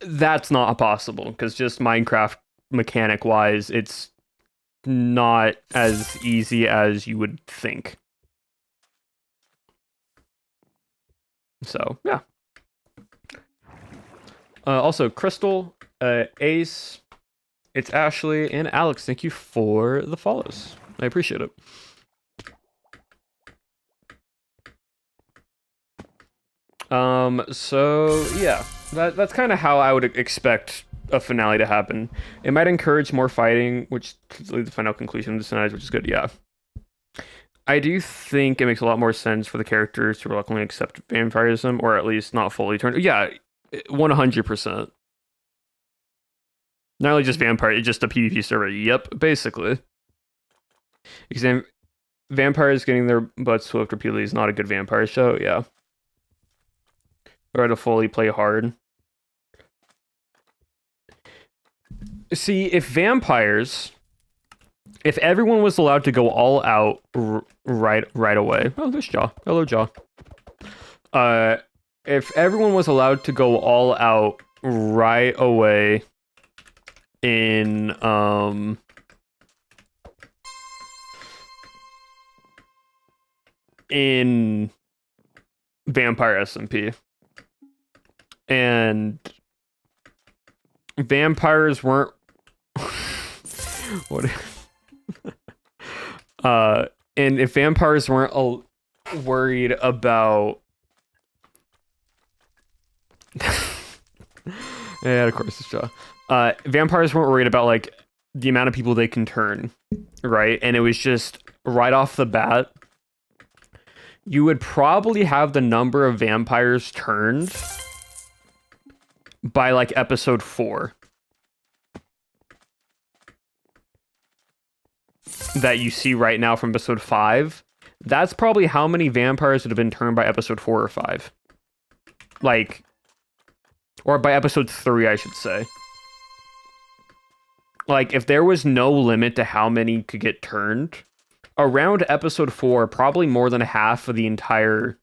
that's not possible, because just Minecraft mechanic-wise, it's not as easy as you would think. So, yeah. Also, Crystal, Ace, it's Ashley, and Alex, thank you for the follows. I appreciate it. So yeah, that's kind of how I would expect a finale to happen. It might encourage more fighting, which leads to the final conclusion of the scenarios, which is good. Yeah, I do think it makes a lot more sense for the characters to reluctantly accept vampirism, or at least not fully turn. Yeah, 100%. Not only just vampire, it's just a PvP server. Yep, basically. Because vampires getting their butts whipped repeatedly is not a good vampire show. Yeah. Or to fully play hard. See, if everyone was allowed to go all out right away. Oh, there's Jaw. Hello, Jaw. If everyone was allowed to go all out right away in Vampire SMP, and vampires weren't what and if vampires weren't worried about yeah, of course it's Jaw. Vampires weren't worried about like the amount of people they can turn, right? And it was just right off the bat, you would probably have the number of vampires turned by like episode 4 that you see right now from episode 5. That's probably how many vampires would have been turned by episode 4 or 5. Like, or by episode 3, I should say. Like, if there was no limit to how many could get turned, around episode 4, probably more than half of the entire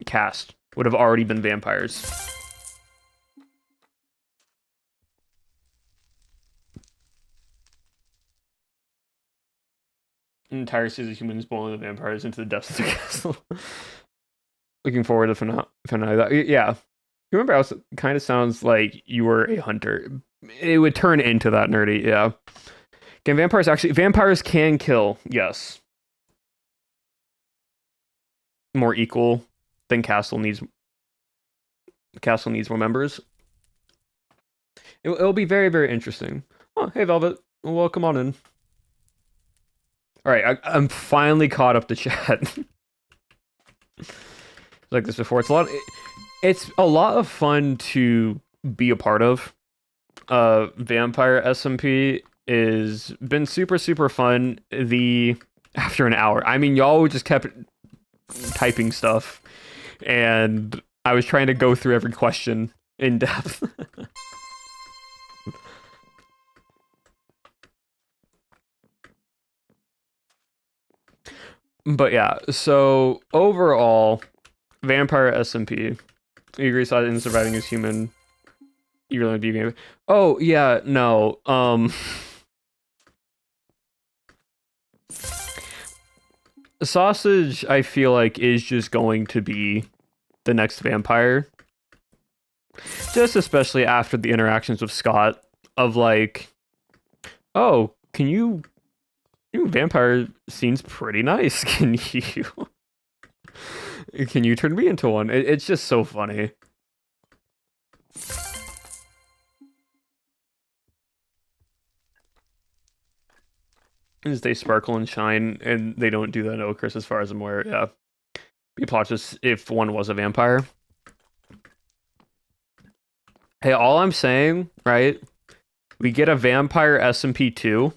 cast would have already been vampires. An entire series of humans boiling the vampires into the depths of the castle. Looking forward to finale. Yeah. Remember how it kind of sounds like you were a hunter. It would turn into that nerdy, yeah. Can vampires actually... Vampires can kill, yes. More equal than Castle needs more members. It'll be very, very interesting. Oh, hey, Velvet. Welcome on in. Alright, I'm finally caught up to chat. Like this before. It's a lot of fun to be a part of. Vampire SMP is been super, super fun after an hour. I mean, y'all just kept typing stuff, and I was trying to go through every question in depth. But yeah, so overall, Vampire SMP. You agree in surviving as human. You really be. Oh yeah, no. Sausage, I feel like, is just going to be the next vampire. Just especially after the interactions with Scott of like, oh, can you vampire seems pretty nice. Can you turn me into one? It's just so funny. As they sparkle and shine, and they don't do that in Ochre, as far as I'm aware. Yeah, be plot just if one was a vampire. Hey, all I'm saying, right? We get a Vampire SMP 2.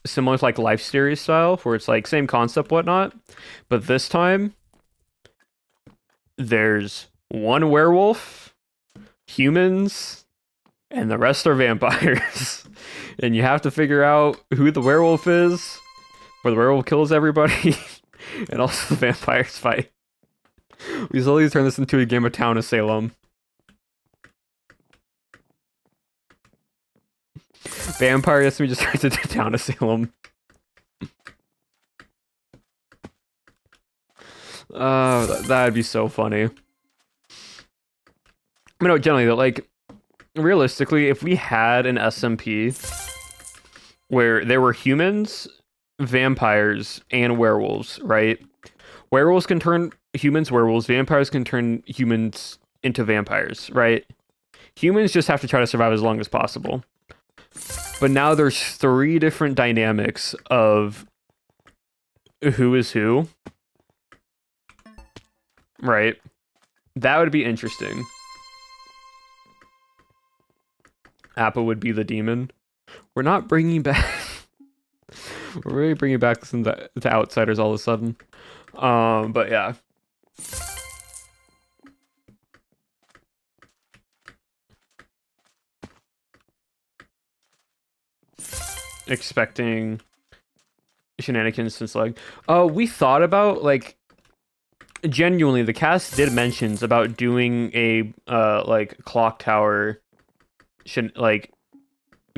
Similar to like Life Series style, where it's like same concept, whatnot. But this time, there's one werewolf, humans, and the rest are vampires. And you have to figure out who the werewolf is, where the werewolf kills everybody, and also the vampires fight. We slowly turn this into a game of Town of Salem. Vampire SMP just turns into Town of Salem. That'd be so funny. I mean, no, generally, though, like, realistically, if we had an SMP where there were humans, vampires, and werewolves, right? Werewolves can turn humans werewolves, vampires can turn humans into vampires, right? Humans just have to try to survive as long as possible. But now there's 3 different dynamics of who is who. Right? That would be interesting. Appa would be the demon. We're not bringing back... We're really bringing back the Outsiders all of a sudden. But yeah. Expecting shenanigans since like... we thought about, like... Genuinely, the cast did mentions about doing a, like, clock tower... like,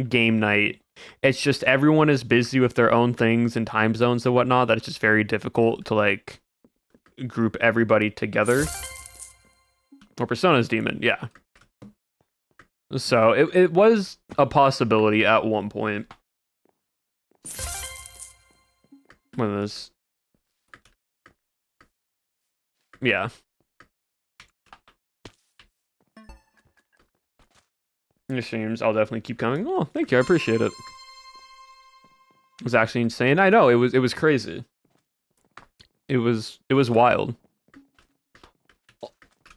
game night. It's just everyone is busy with their own things and time zones and whatnot that it's just very difficult to like group everybody together. Or Persona's demon, yeah. So it was a possibility at one point. One of those. Yeah. your streams. I'll definitely keep coming. Oh, thank you. I appreciate it. It was actually insane. I know, it was crazy. It was wild.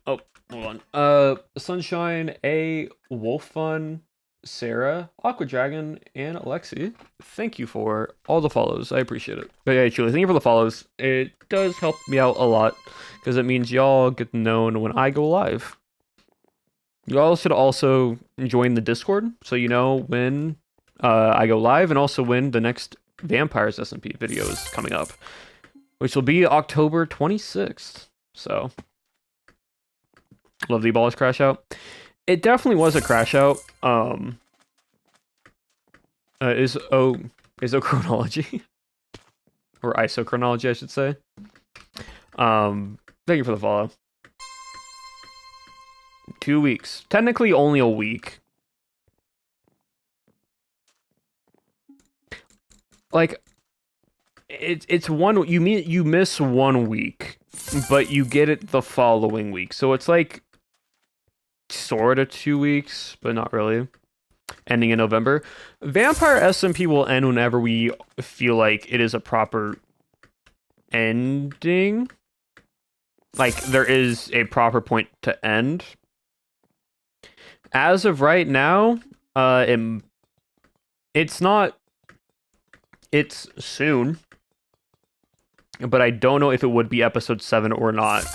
Oh, hold on. Sunshine, A, Wolf Fun, Sarah, Aqua Dragon, and Alexi. Thank you for all the follows. I appreciate it. But yeah, truly, thank you for the follows. It does help me out a lot because it means y'all get known when I go live. Y'all should also join the Discord so you know when I go live and also when the next Vampires SMP video is coming up, which will be October 26th. So, love the Ebolas crash out. It definitely was a crash out. Isochronology or isochronology, I should say. Thank you for the follow. 2 weeks, technically only a week. Like, it's one, you miss 1 week, but you get it the following week. So it's like sort of 2 weeks, but not really. Ending in November. Vampire SMP will end whenever we feel like it is a proper ending. Like, there is a proper point to end. As of right now, it's not. It's soon, but I don't know if it would be episode 7 or not.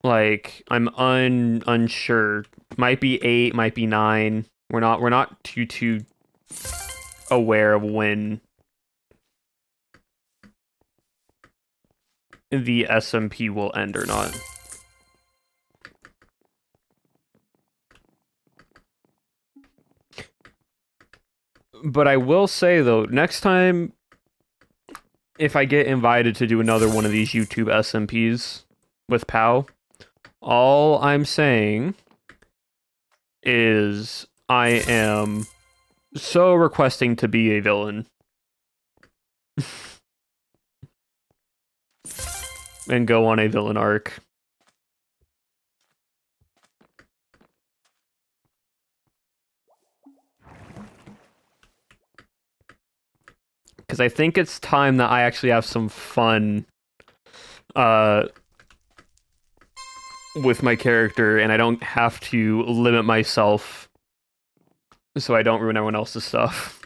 Like, I'm unsure. Might be 8, might be 9. We're not too aware of when the SMP will end or not. But I will say, though, next time, if I get invited to do another one of these YouTube SMPs with Pow, all I'm saying is I am so requesting to be a villain. And go on a villain arc. Because I think it's time that I actually have some fun with my character, and I don't have to limit myself so I don't ruin everyone else's stuff.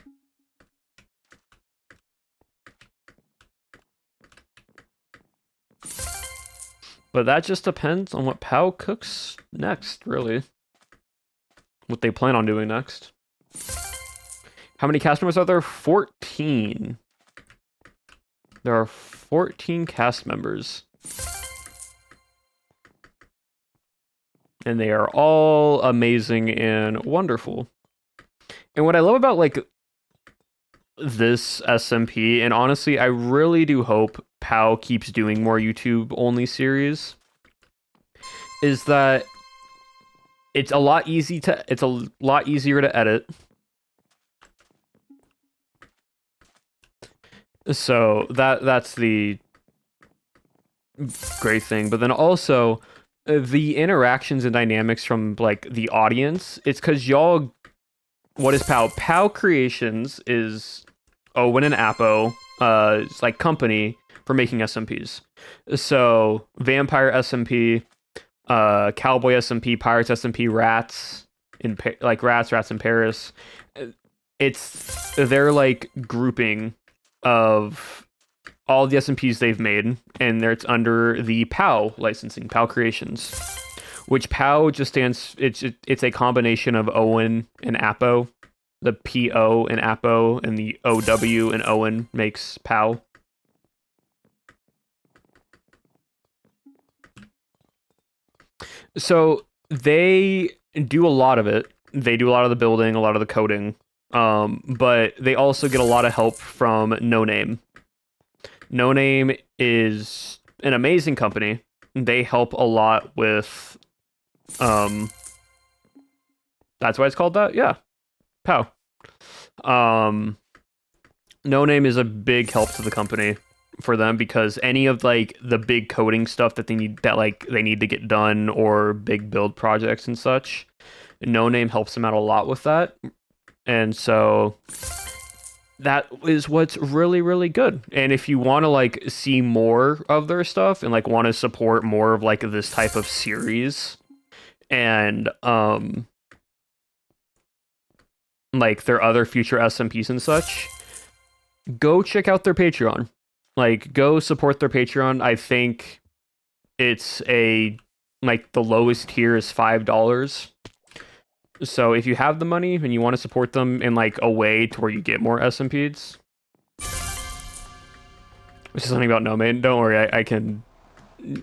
But that just depends on what Pow cooks next, really. What they plan on doing next. How many cast members are there? 14. There are 14 cast members. And they are all amazing and wonderful. And what I love about, like, this SMP, and honestly, I really do hope Pow keeps doing more YouTube-only series, is that it's a lot easier to edit. So that's the great thing. But then also the interactions and dynamics from, like, the audience. It's because y'all. What is Pow? Pow Creations is Owen and Appo, it's like company for making SMPs. So Vampire SMP, Cowboy SMP, Pirates SMP, Rats in Paris. It's their, like, grouping of all the SMPs they've made, and it's under the POW licensing, POW Creations, which POW just stands. It's a combination of Owen and Appo. The PO in Appo and the OW in Owen makes POW. So they do a lot of it. They do a lot of the building, a lot of the coding. But they also get a lot of help from No Name. No Name is an amazing company. They help a lot with, that's why it's called that? Yeah. POW. No Name is a big help to the company for them, because any of, like, the big coding stuff that they need to get done, or big build projects and such, No Name helps him out a lot with that. And so that is what's really, really good. And if you want to like see more of their stuff and like want to support more of like this type of series and like their other future SMPs and such, go check out their Patreon. Like, go support their Patreon. I think it's like the lowest tier is $5. So if you have the money and you want to support them in like a way to where you get more SMPs, which is something about No Man. Don't worry, I can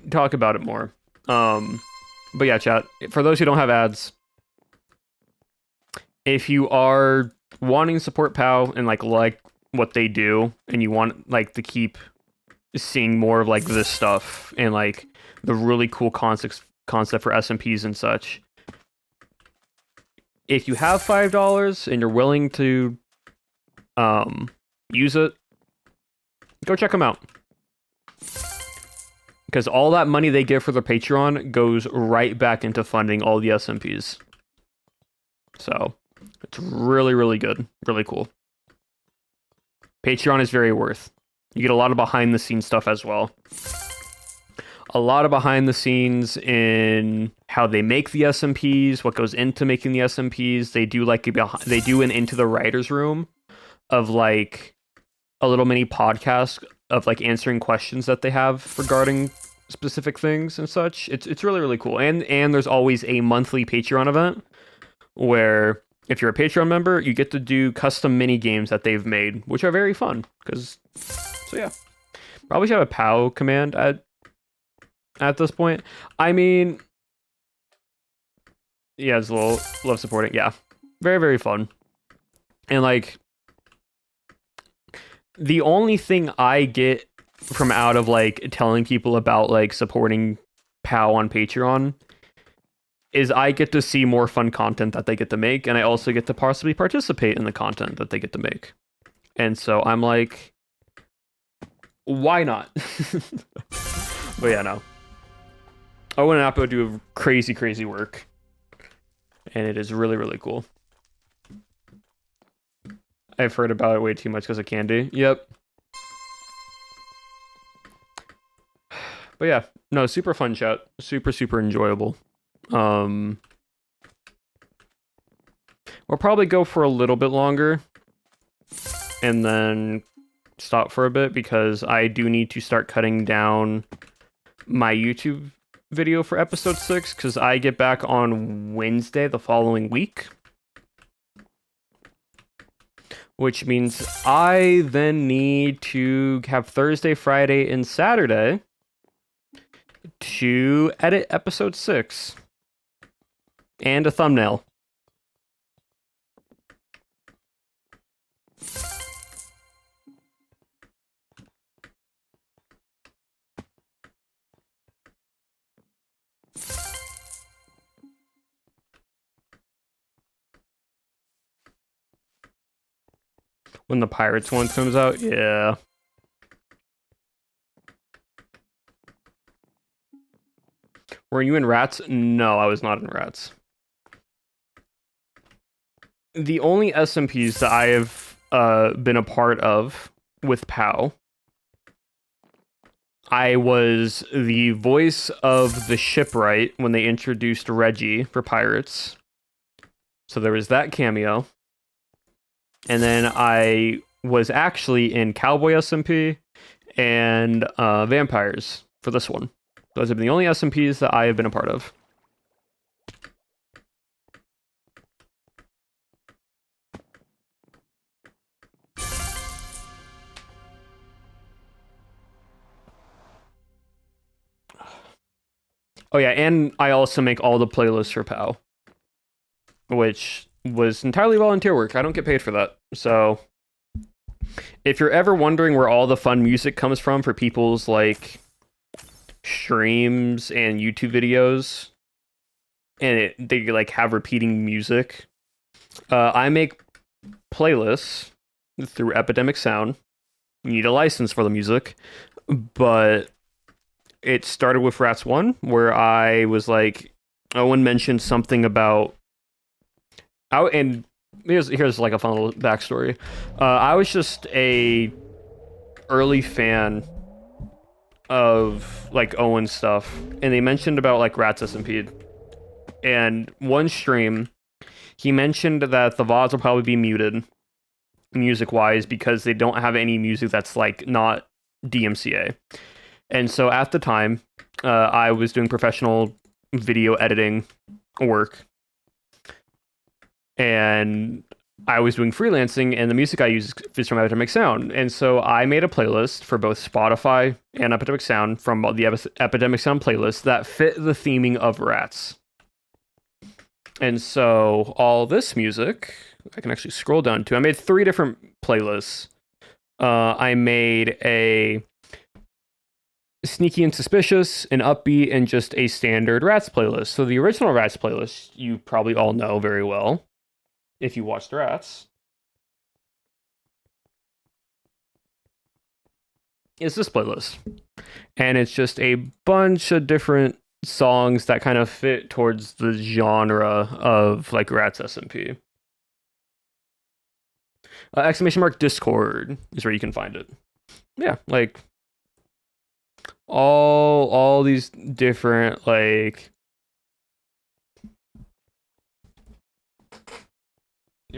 talk about it more. But yeah, chat. For those who don't have ads, if you are wanting to support POW and like what they do, and you want like to keep seeing more of like this stuff and like the really cool concept for SMPs and such, if you have $5 and you're willing to use it, go check them out. Because all that money they give for their Patreon goes right back into funding all the SMPs. So it's really, really good. Really cool. Patreon is very worth. You get a lot of behind the scenes stuff as well. A lot of behind the scenes in how they make the SMPs, what goes into making the SMPs. They do an Into the Writer's Room of like a little mini podcast of like answering questions that they have regarding specific things and such. It's really, really cool. And there's always a monthly Patreon event where if you're a Patreon member, you get to do custom mini games that they've made, which are very fun. So yeah, probably should have a POW command at this point. I mean, yeah, it's a little love supporting. Yeah, very, very fun. And like, the only thing I get from out of like telling people about like supporting POW on Patreon is I get to see more fun content that they get to make, and I also get to possibly participate in the content that they get to make. And so I'm like, why not? But yeah, no. Owen and Appo do crazy, crazy work. And it is really, really cool. I've heard about it way too much because of Candy. Yep. But yeah, no, super fun chat. Super, super enjoyable. We'll probably go for a little bit longer and then stop for a bit because I do need to start cutting down my YouTube video for episode 6 because I get back on Wednesday the following week, which means I then need to have Thursday, Friday, and Saturday to edit episode 6 and a thumbnail. When the Pirates one comes out, yeah. Were you in Rats? No, I was not in Rats. The only SMPs that I have been a part of with POW, I was the voice of the shipwright when they introduced Reggie for Pirates. So there was that cameo. And then I was actually in Cowboy SMP and Vampires for this one. Those have been the only SMPs that I have been a part of. Oh yeah, and I also make all the playlists for POW, which was entirely volunteer work. I don't get paid for that. So if you're ever wondering where all the fun music comes from for people's like streams and YouTube videos, and they like have repeating music, I make playlists through Epidemic Sound. You need a license for the music, but it started with Rats 1, where I was like, Owen mentioned something about And here's like a fun little backstory. I was just a early fan of like Owen stuff, and they mentioned about like Rats SMP. And one stream, he mentioned that the VODs will probably be muted music wise because they don't have any music that's like not DMCA. And so at the time, I was doing professional video editing work, and I was doing freelancing, and the music I use is from Epidemic Sound. And so I made a playlist for both Spotify and Epidemic Sound from the Epidemic Sound playlist that fit the theming of rats. And so all this music, I can actually scroll down to. I made 3 different playlists. I made a Sneaky and Suspicious, an Upbeat, and just a standard Rats playlist. So the original Rats playlist, you probably all know very well if you watched Rats, is this playlist. And it's just a bunch of different songs that kind of fit towards the genre of like Rats SMP. ! Discord is where you can find it. Yeah, like all these different like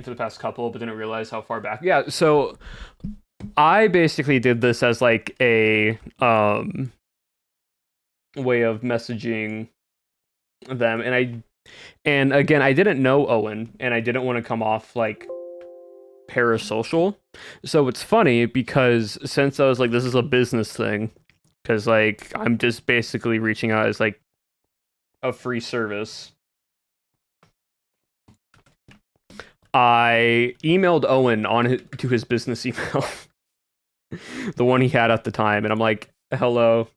for the past couple, but didn't realize how far back. Yeah, so I basically did this as like a way of messaging them, and again, I didn't know Owen, and I didn't want to come off like parasocial. So it's funny because since I was like, this is a business thing, because like I'm just basically reaching out as like a free service. I emailed Owen to his business email, the one he had at the time, and I'm like, hello,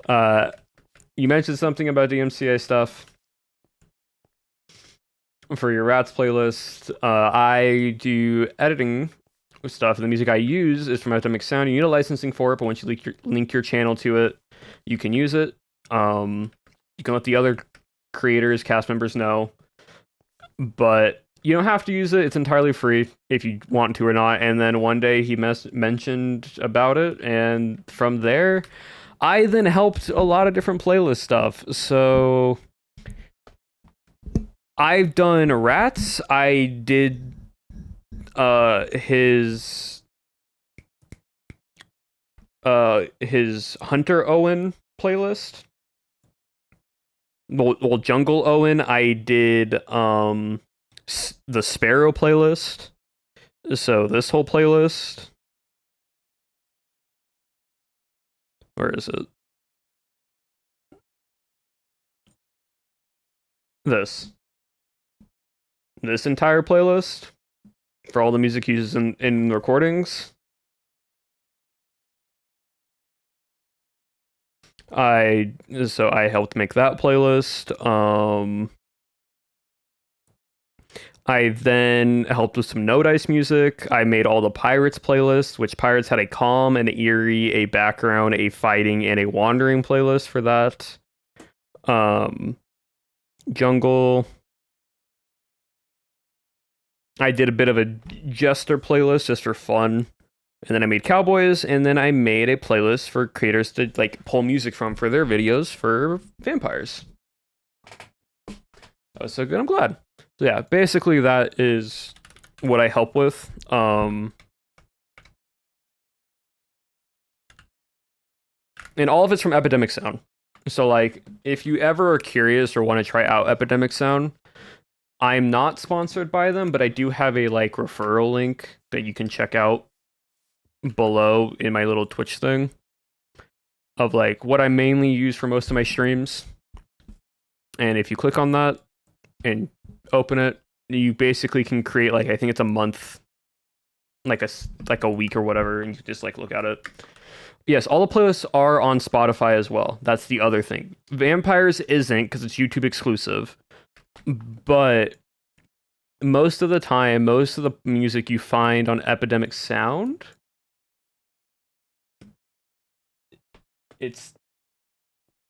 you mentioned something about DMCA stuff for your Rats playlist. I do editing stuff, and the music I use is from Epidemic Sound. You need a licensing for it, but once you link your channel to it, you can use it. You can let the other creators, cast members know, but you don't have to use it. It's entirely free if you want to or not. And then one day he mentioned about it, and from there, I then helped a lot of different playlist stuff. So I've done Rats. I did his Hunter Owen playlist. Well, Jungle Owen. I did the Sparrow playlist. So this whole playlist. Where is it? This entire playlist for all the music used in recordings. I helped make that playlist. I then helped with some No Dice music. I made all the Pirates playlists, which Pirates had a calm, an eerie, a background, a fighting, and a wandering playlist for that. Jungle. I did a bit of a Jester playlist just for fun. And then I made Cowboys, and then I made a playlist for creators to like pull music from for their videos for vampires. That was so good, I'm glad. So yeah, basically that is what I help with. And all of it's from Epidemic Sound. So like, if you ever are curious or want to try out Epidemic Sound, I'm not sponsored by them, but I do have a like referral link that you can check out below in my little Twitch thing of like what I mainly use for most of my streams. And if you click on that and open it, you basically can create like, I think it's a month, like a week or whatever, and you can just like look at it. Yes, all the playlists are on Spotify as well. That's the other thing. Vampires isn't because it's YouTube exclusive, but most of the time, most of the music you find on Epidemic Sound, it's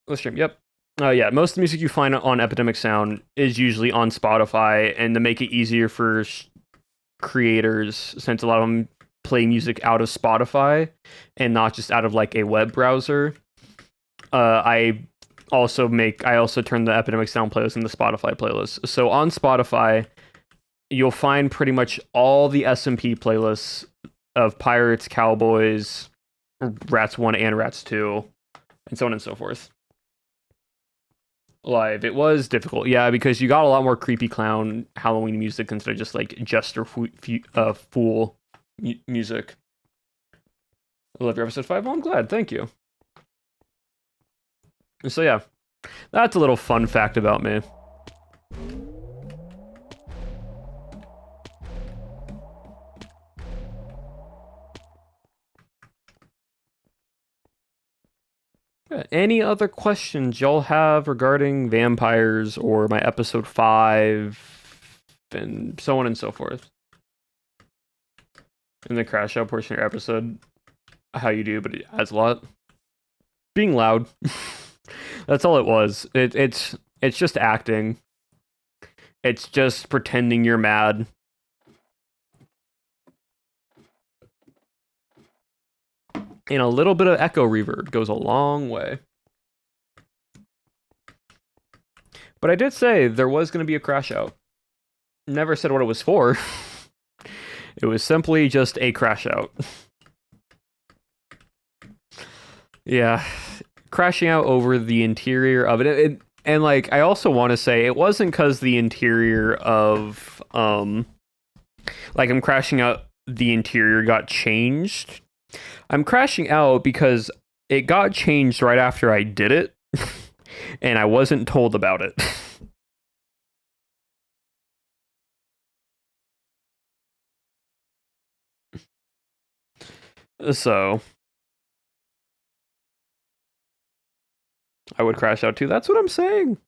the stream. Yep. Yeah, most of the music you find on Epidemic Sound is usually on Spotify, and to make it easier for creators, since a lot of them play music out of Spotify and not just out of like a web browser, I also turn the Epidemic Sound playlist into Spotify playlist. So on Spotify, you'll find pretty much all the SMP playlists of Pirates, Cowboys, Rats 1 and Rats 2, and so on and so forth. Live. It was difficult, yeah, because you got a lot more creepy clown Halloween music instead of just like jester fool music. I love your episode 5. Well, I'm glad. Thank you. So yeah, that's a little fun fact about me. Any other questions y'all have regarding vampires or my episode 5 and so on and so forth? In the crash out portion of your episode, how you do, but it adds a lot. Being loud. That's all it was. It's just acting. It's just pretending you're mad. And a little bit of echo reverb goes a long way. But I did say there was going to be a crash out. Never said what it was for. It was simply just a crash out. Yeah. Crashing out over the interior of it. And like, I also want to say it wasn't because the interior of, like I'm crashing out, the interior got changed. I'm crashing out because it got changed right after I did it, and I wasn't told about it. So, I would crash out too. That's what I'm saying.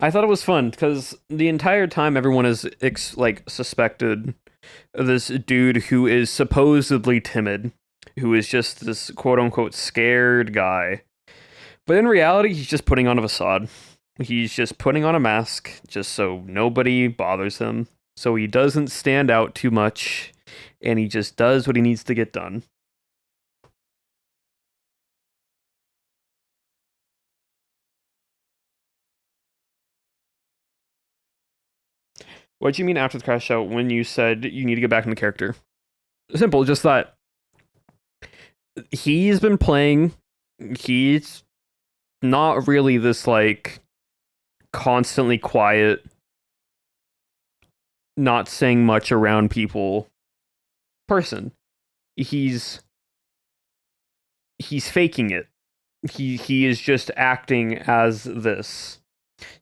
I thought it was fun because the entire time everyone is suspected this dude who is supposedly timid, who is just this quote-unquote scared guy. But in reality, he's just putting on a facade. He's just putting on a mask just so nobody bothers him, so he doesn't stand out too much, and he just does what he needs to get done. What do you mean after the crash out when you said you need to get back into character? Simple, just that he's been playing, he's not really this like constantly quiet, not saying much around people person. He's faking it. He is just acting as this,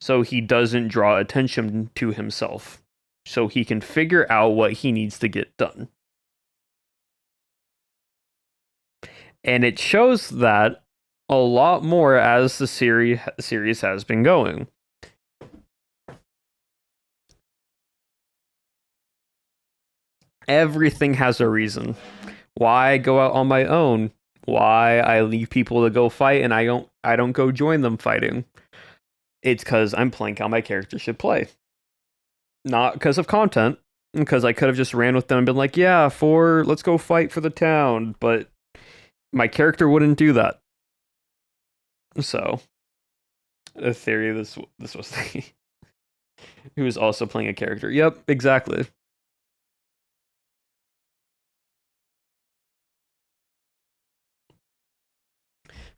so he doesn't draw attention to himself, so he can figure out what he needs to get done. And it shows that a lot more as the series has been going. Everything has a reason. Why I go out on my own? Why I leave people to go fight and I don't go join them fighting? It's because I'm playing how my character should play. Not because of content, because I could have just ran with them and been like, yeah, let's go fight for the town, but my character wouldn't do that. So, a theory this was who was also playing a character. Yep, exactly.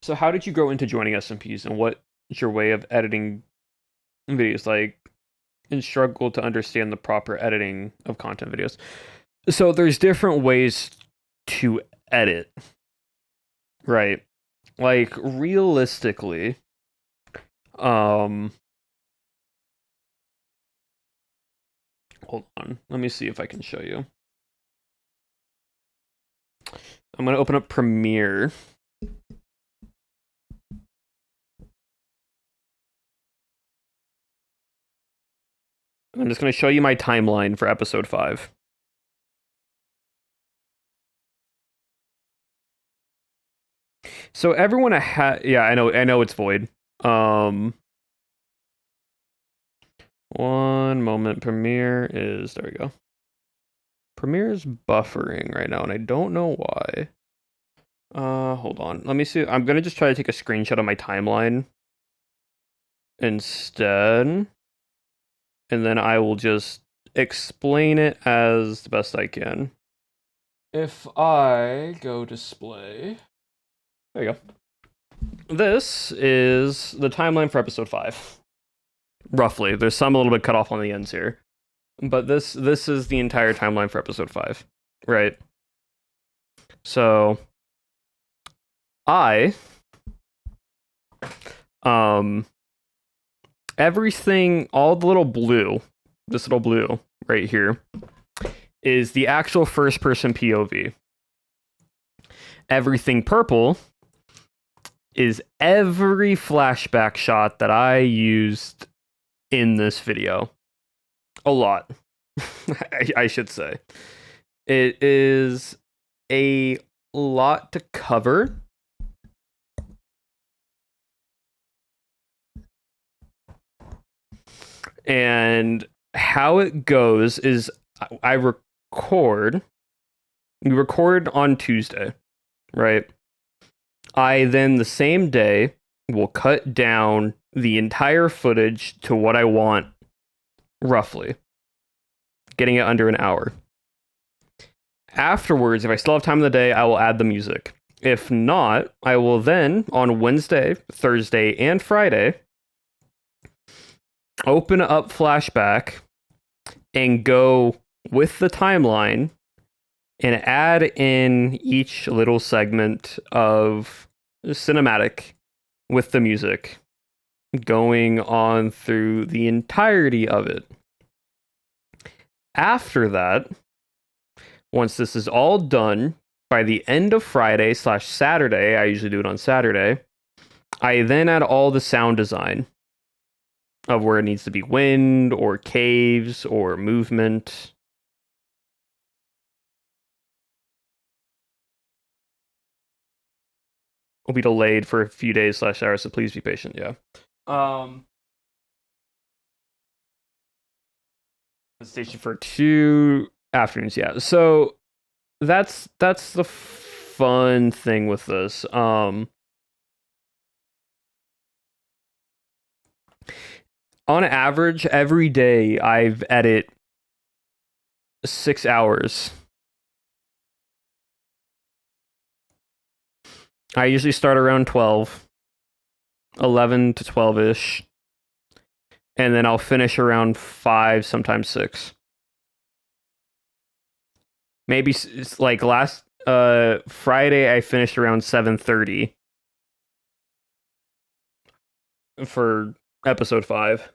So how did you grow into joining SMPs, and what's your way of editing videos like, and struggle to understand the proper editing of content videos? So there's different ways to edit, right? Like realistically, hold on, let me see if I can show you. I'm gonna open up Premiere. I'm just going to show you my timeline for episode 5. So everyone yeah, I know it's void. One moment. Premiere is, there we go. Premiere is buffering right now, and I don't know why. Hold on. Let me see. I'm gonna just try to take a screenshot of my timeline instead, and then I will just explain it as the best I can. If I go display, there you go. This is the timeline for episode 5. Roughly. There's some a little bit cut off on the ends here. But this is the entire timeline for episode 5. Right. So everything, all the little blue, this little blue right here, is the actual first person POV. Everything purple is every flashback shot that I used in this video. A lot. I should say. It is a lot to cover. And how it goes is we record on Tuesday, right? I then the same day will cut down the entire footage to what I want, roughly, getting it under an hour. Afterwards, if I still have time in the day, I will add the music. If not, I will then, on Wednesday, Thursday, and Friday, open up Flashback and go with the timeline and add in each little segment of cinematic with the music going on through the entirety of it. After that, once this is all done, by the end of Friday/Saturday, I usually do it on Saturday, I then add all the sound design of where it needs to be wind or caves or movement. Will be delayed for a few days/hours, so please be patient. Yeah. Station for 2 afternoons. Yeah. So that's the fun thing with this. On average, every day I've edit 6 hours. I usually start around 12, 11 to 12-ish, and then I'll finish around 5, sometimes 6. Maybe it's like last Friday I finished around 7:30 for episode 5.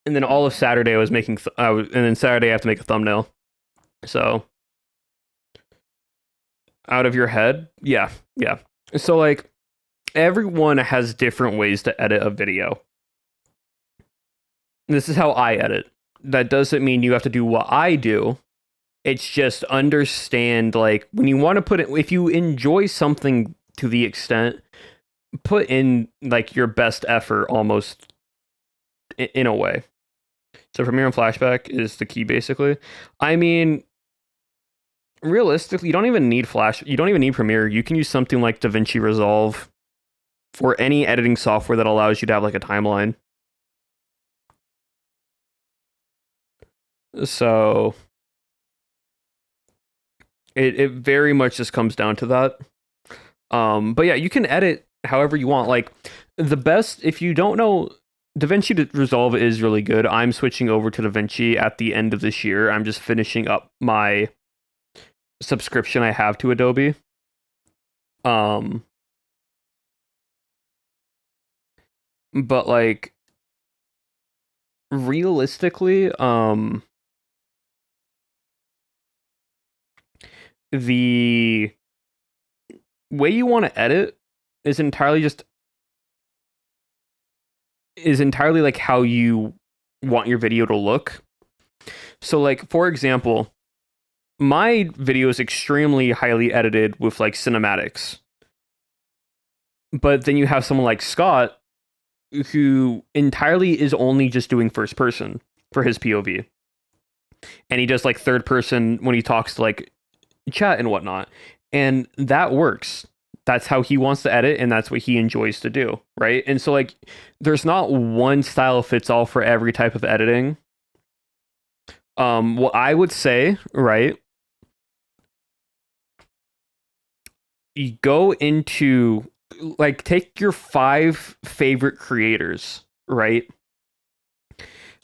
And then all of Saturday I was making and then Saturday I have to make a thumbnail. So out of your head? Yeah. So like everyone has different ways to edit a video. This is how I edit. That doesn't mean you have to do what I do. It's just understand, like, when you want to put it, if you enjoy something to the extent, put in like your best effort almost in a way. So Premiere and Flashback is the key, basically. I mean, realistically, you don't even need Premiere. You can use something like DaVinci Resolve or any editing software that allows you to have like a timeline. So it very much just comes down to that. But yeah, you can edit however you want. Like the best, if you don't know, DaVinci Resolve is really good. I'm switching over to DaVinci at the end of this year. I'm just finishing up my subscription I have to Adobe. But like realistically, the way you want to edit is entirely like how you want your video to look. So like, for example, my video is extremely highly edited with like cinematics. But then you have someone like Scott who entirely is only just doing first person for his POV. And he does like third person when he talks to like chat and whatnot. And that works. That's how he wants to edit, and that's what he enjoys to do, right? And so like there's not one style fits all for every type of editing. What I would say, right? You go into like take your 5 favorite creators, right?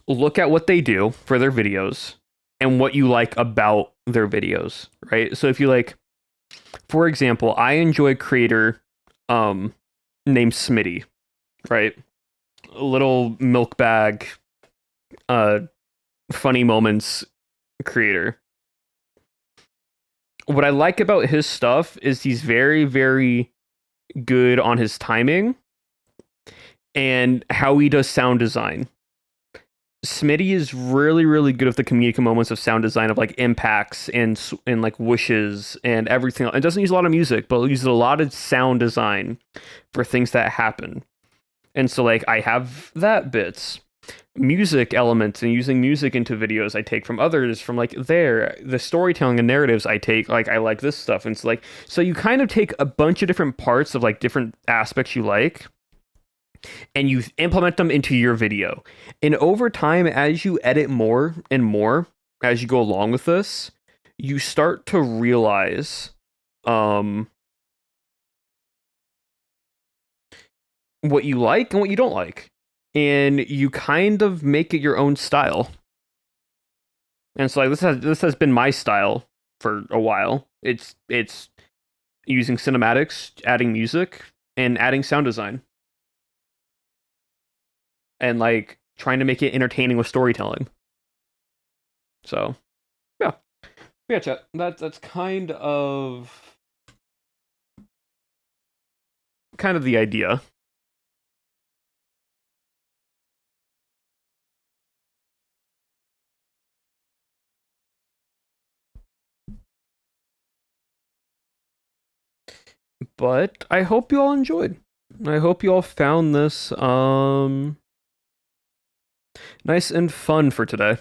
Look at what they do for their videos and what you like about their videos, right? So if you like, for example, I enjoy a creator named Smitty, right? A little milk bag funny moments creator. What I like about his stuff is he's very, very good on his timing and how he does sound design. Smitty is really, really good at the comedic moments of sound design of like impacts and like whooshes and everything. It doesn't use a lot of music, but it uses a lot of sound design for things that happen. And so like I have that bits. Music elements and using music into videos I take from others from like the storytelling and narratives I take, like I like this stuff. And it's like, so you kind of take a bunch of different parts of like different aspects you like and you implement them into your video. And over time, as you edit more and more as you go along with this, you start to realize what you like and what you don't like. And you kind of make it your own style. And so like this has been my style for a while. It's using cinematics, adding music, and adding sound design. And like trying to make it entertaining with storytelling. So yeah, chat. That's kind of the idea. But I hope you all enjoyed. I hope you all found this nice and fun for today.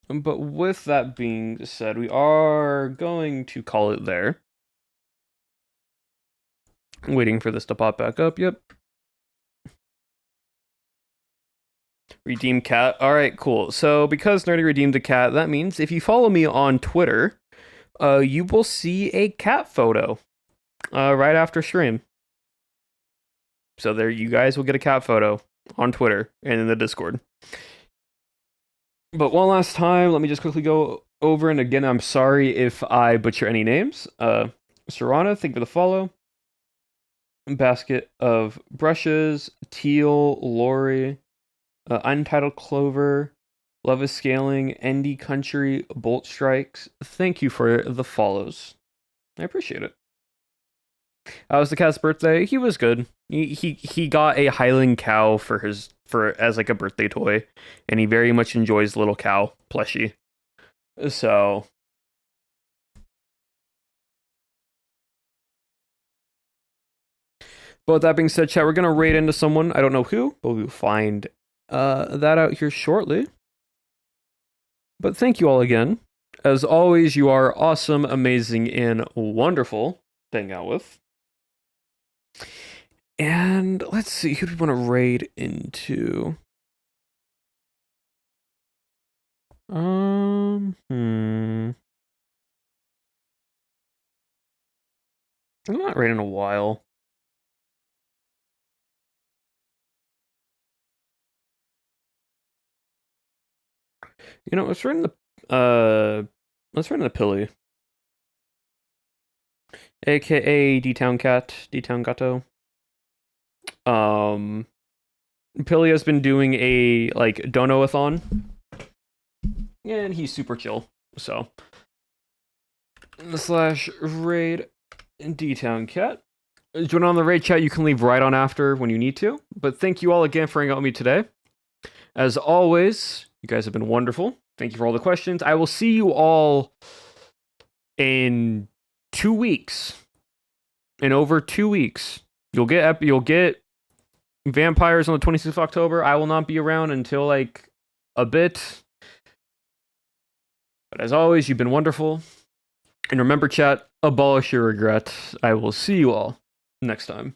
But with that being said, we are going to call it there. Waiting for this to pop back up. Yep. Redeem cat. All right, cool. So because Nerdy redeemed a cat, that means if you follow me on Twitter, you will see a cat photo right after stream. So there, you guys will get a cat photo on Twitter and in the Discord. But one last time, let me just quickly go over, and again, I'm sorry if I butcher any names. Serrana, thank you for the follow. Basket of Brushes, Teal, Lori, Untitled Clover, Love is Scaling, Endy Country, Bolt Strikes. Thank you for the follows. I appreciate it. How was the cat's birthday? He was good. He got a Highland cow for as like a birthday toy, and he very much enjoys little cow plushie. So but with that being said, chat, we're gonna raid into someone. I don't know who, but we'll find that out here shortly. But thank you all again. As always, you are awesome, amazing, and wonderful to hang out with. And let's see, who do we want to raid into? I'm not raiding in a while. You know, let's raid in the Pilly. AKA D-Town Cat, D-Town Gato. Pilly has been doing a like dono-a-thon. And he's super chill. So /raid D-Town Cat. Join on the raid chat, you can leave right on after when you need to. But thank you all again for hanging out with me today. As always, You guys have been wonderful. Thank you for all the questions. I will see you all in 2 weeks. In over 2 weeks, you'll get Vampires on the 26th of October. I will not be around until like a bit. But as always, you've been wonderful. And remember, chat, abolish your regrets. I will see you all next time.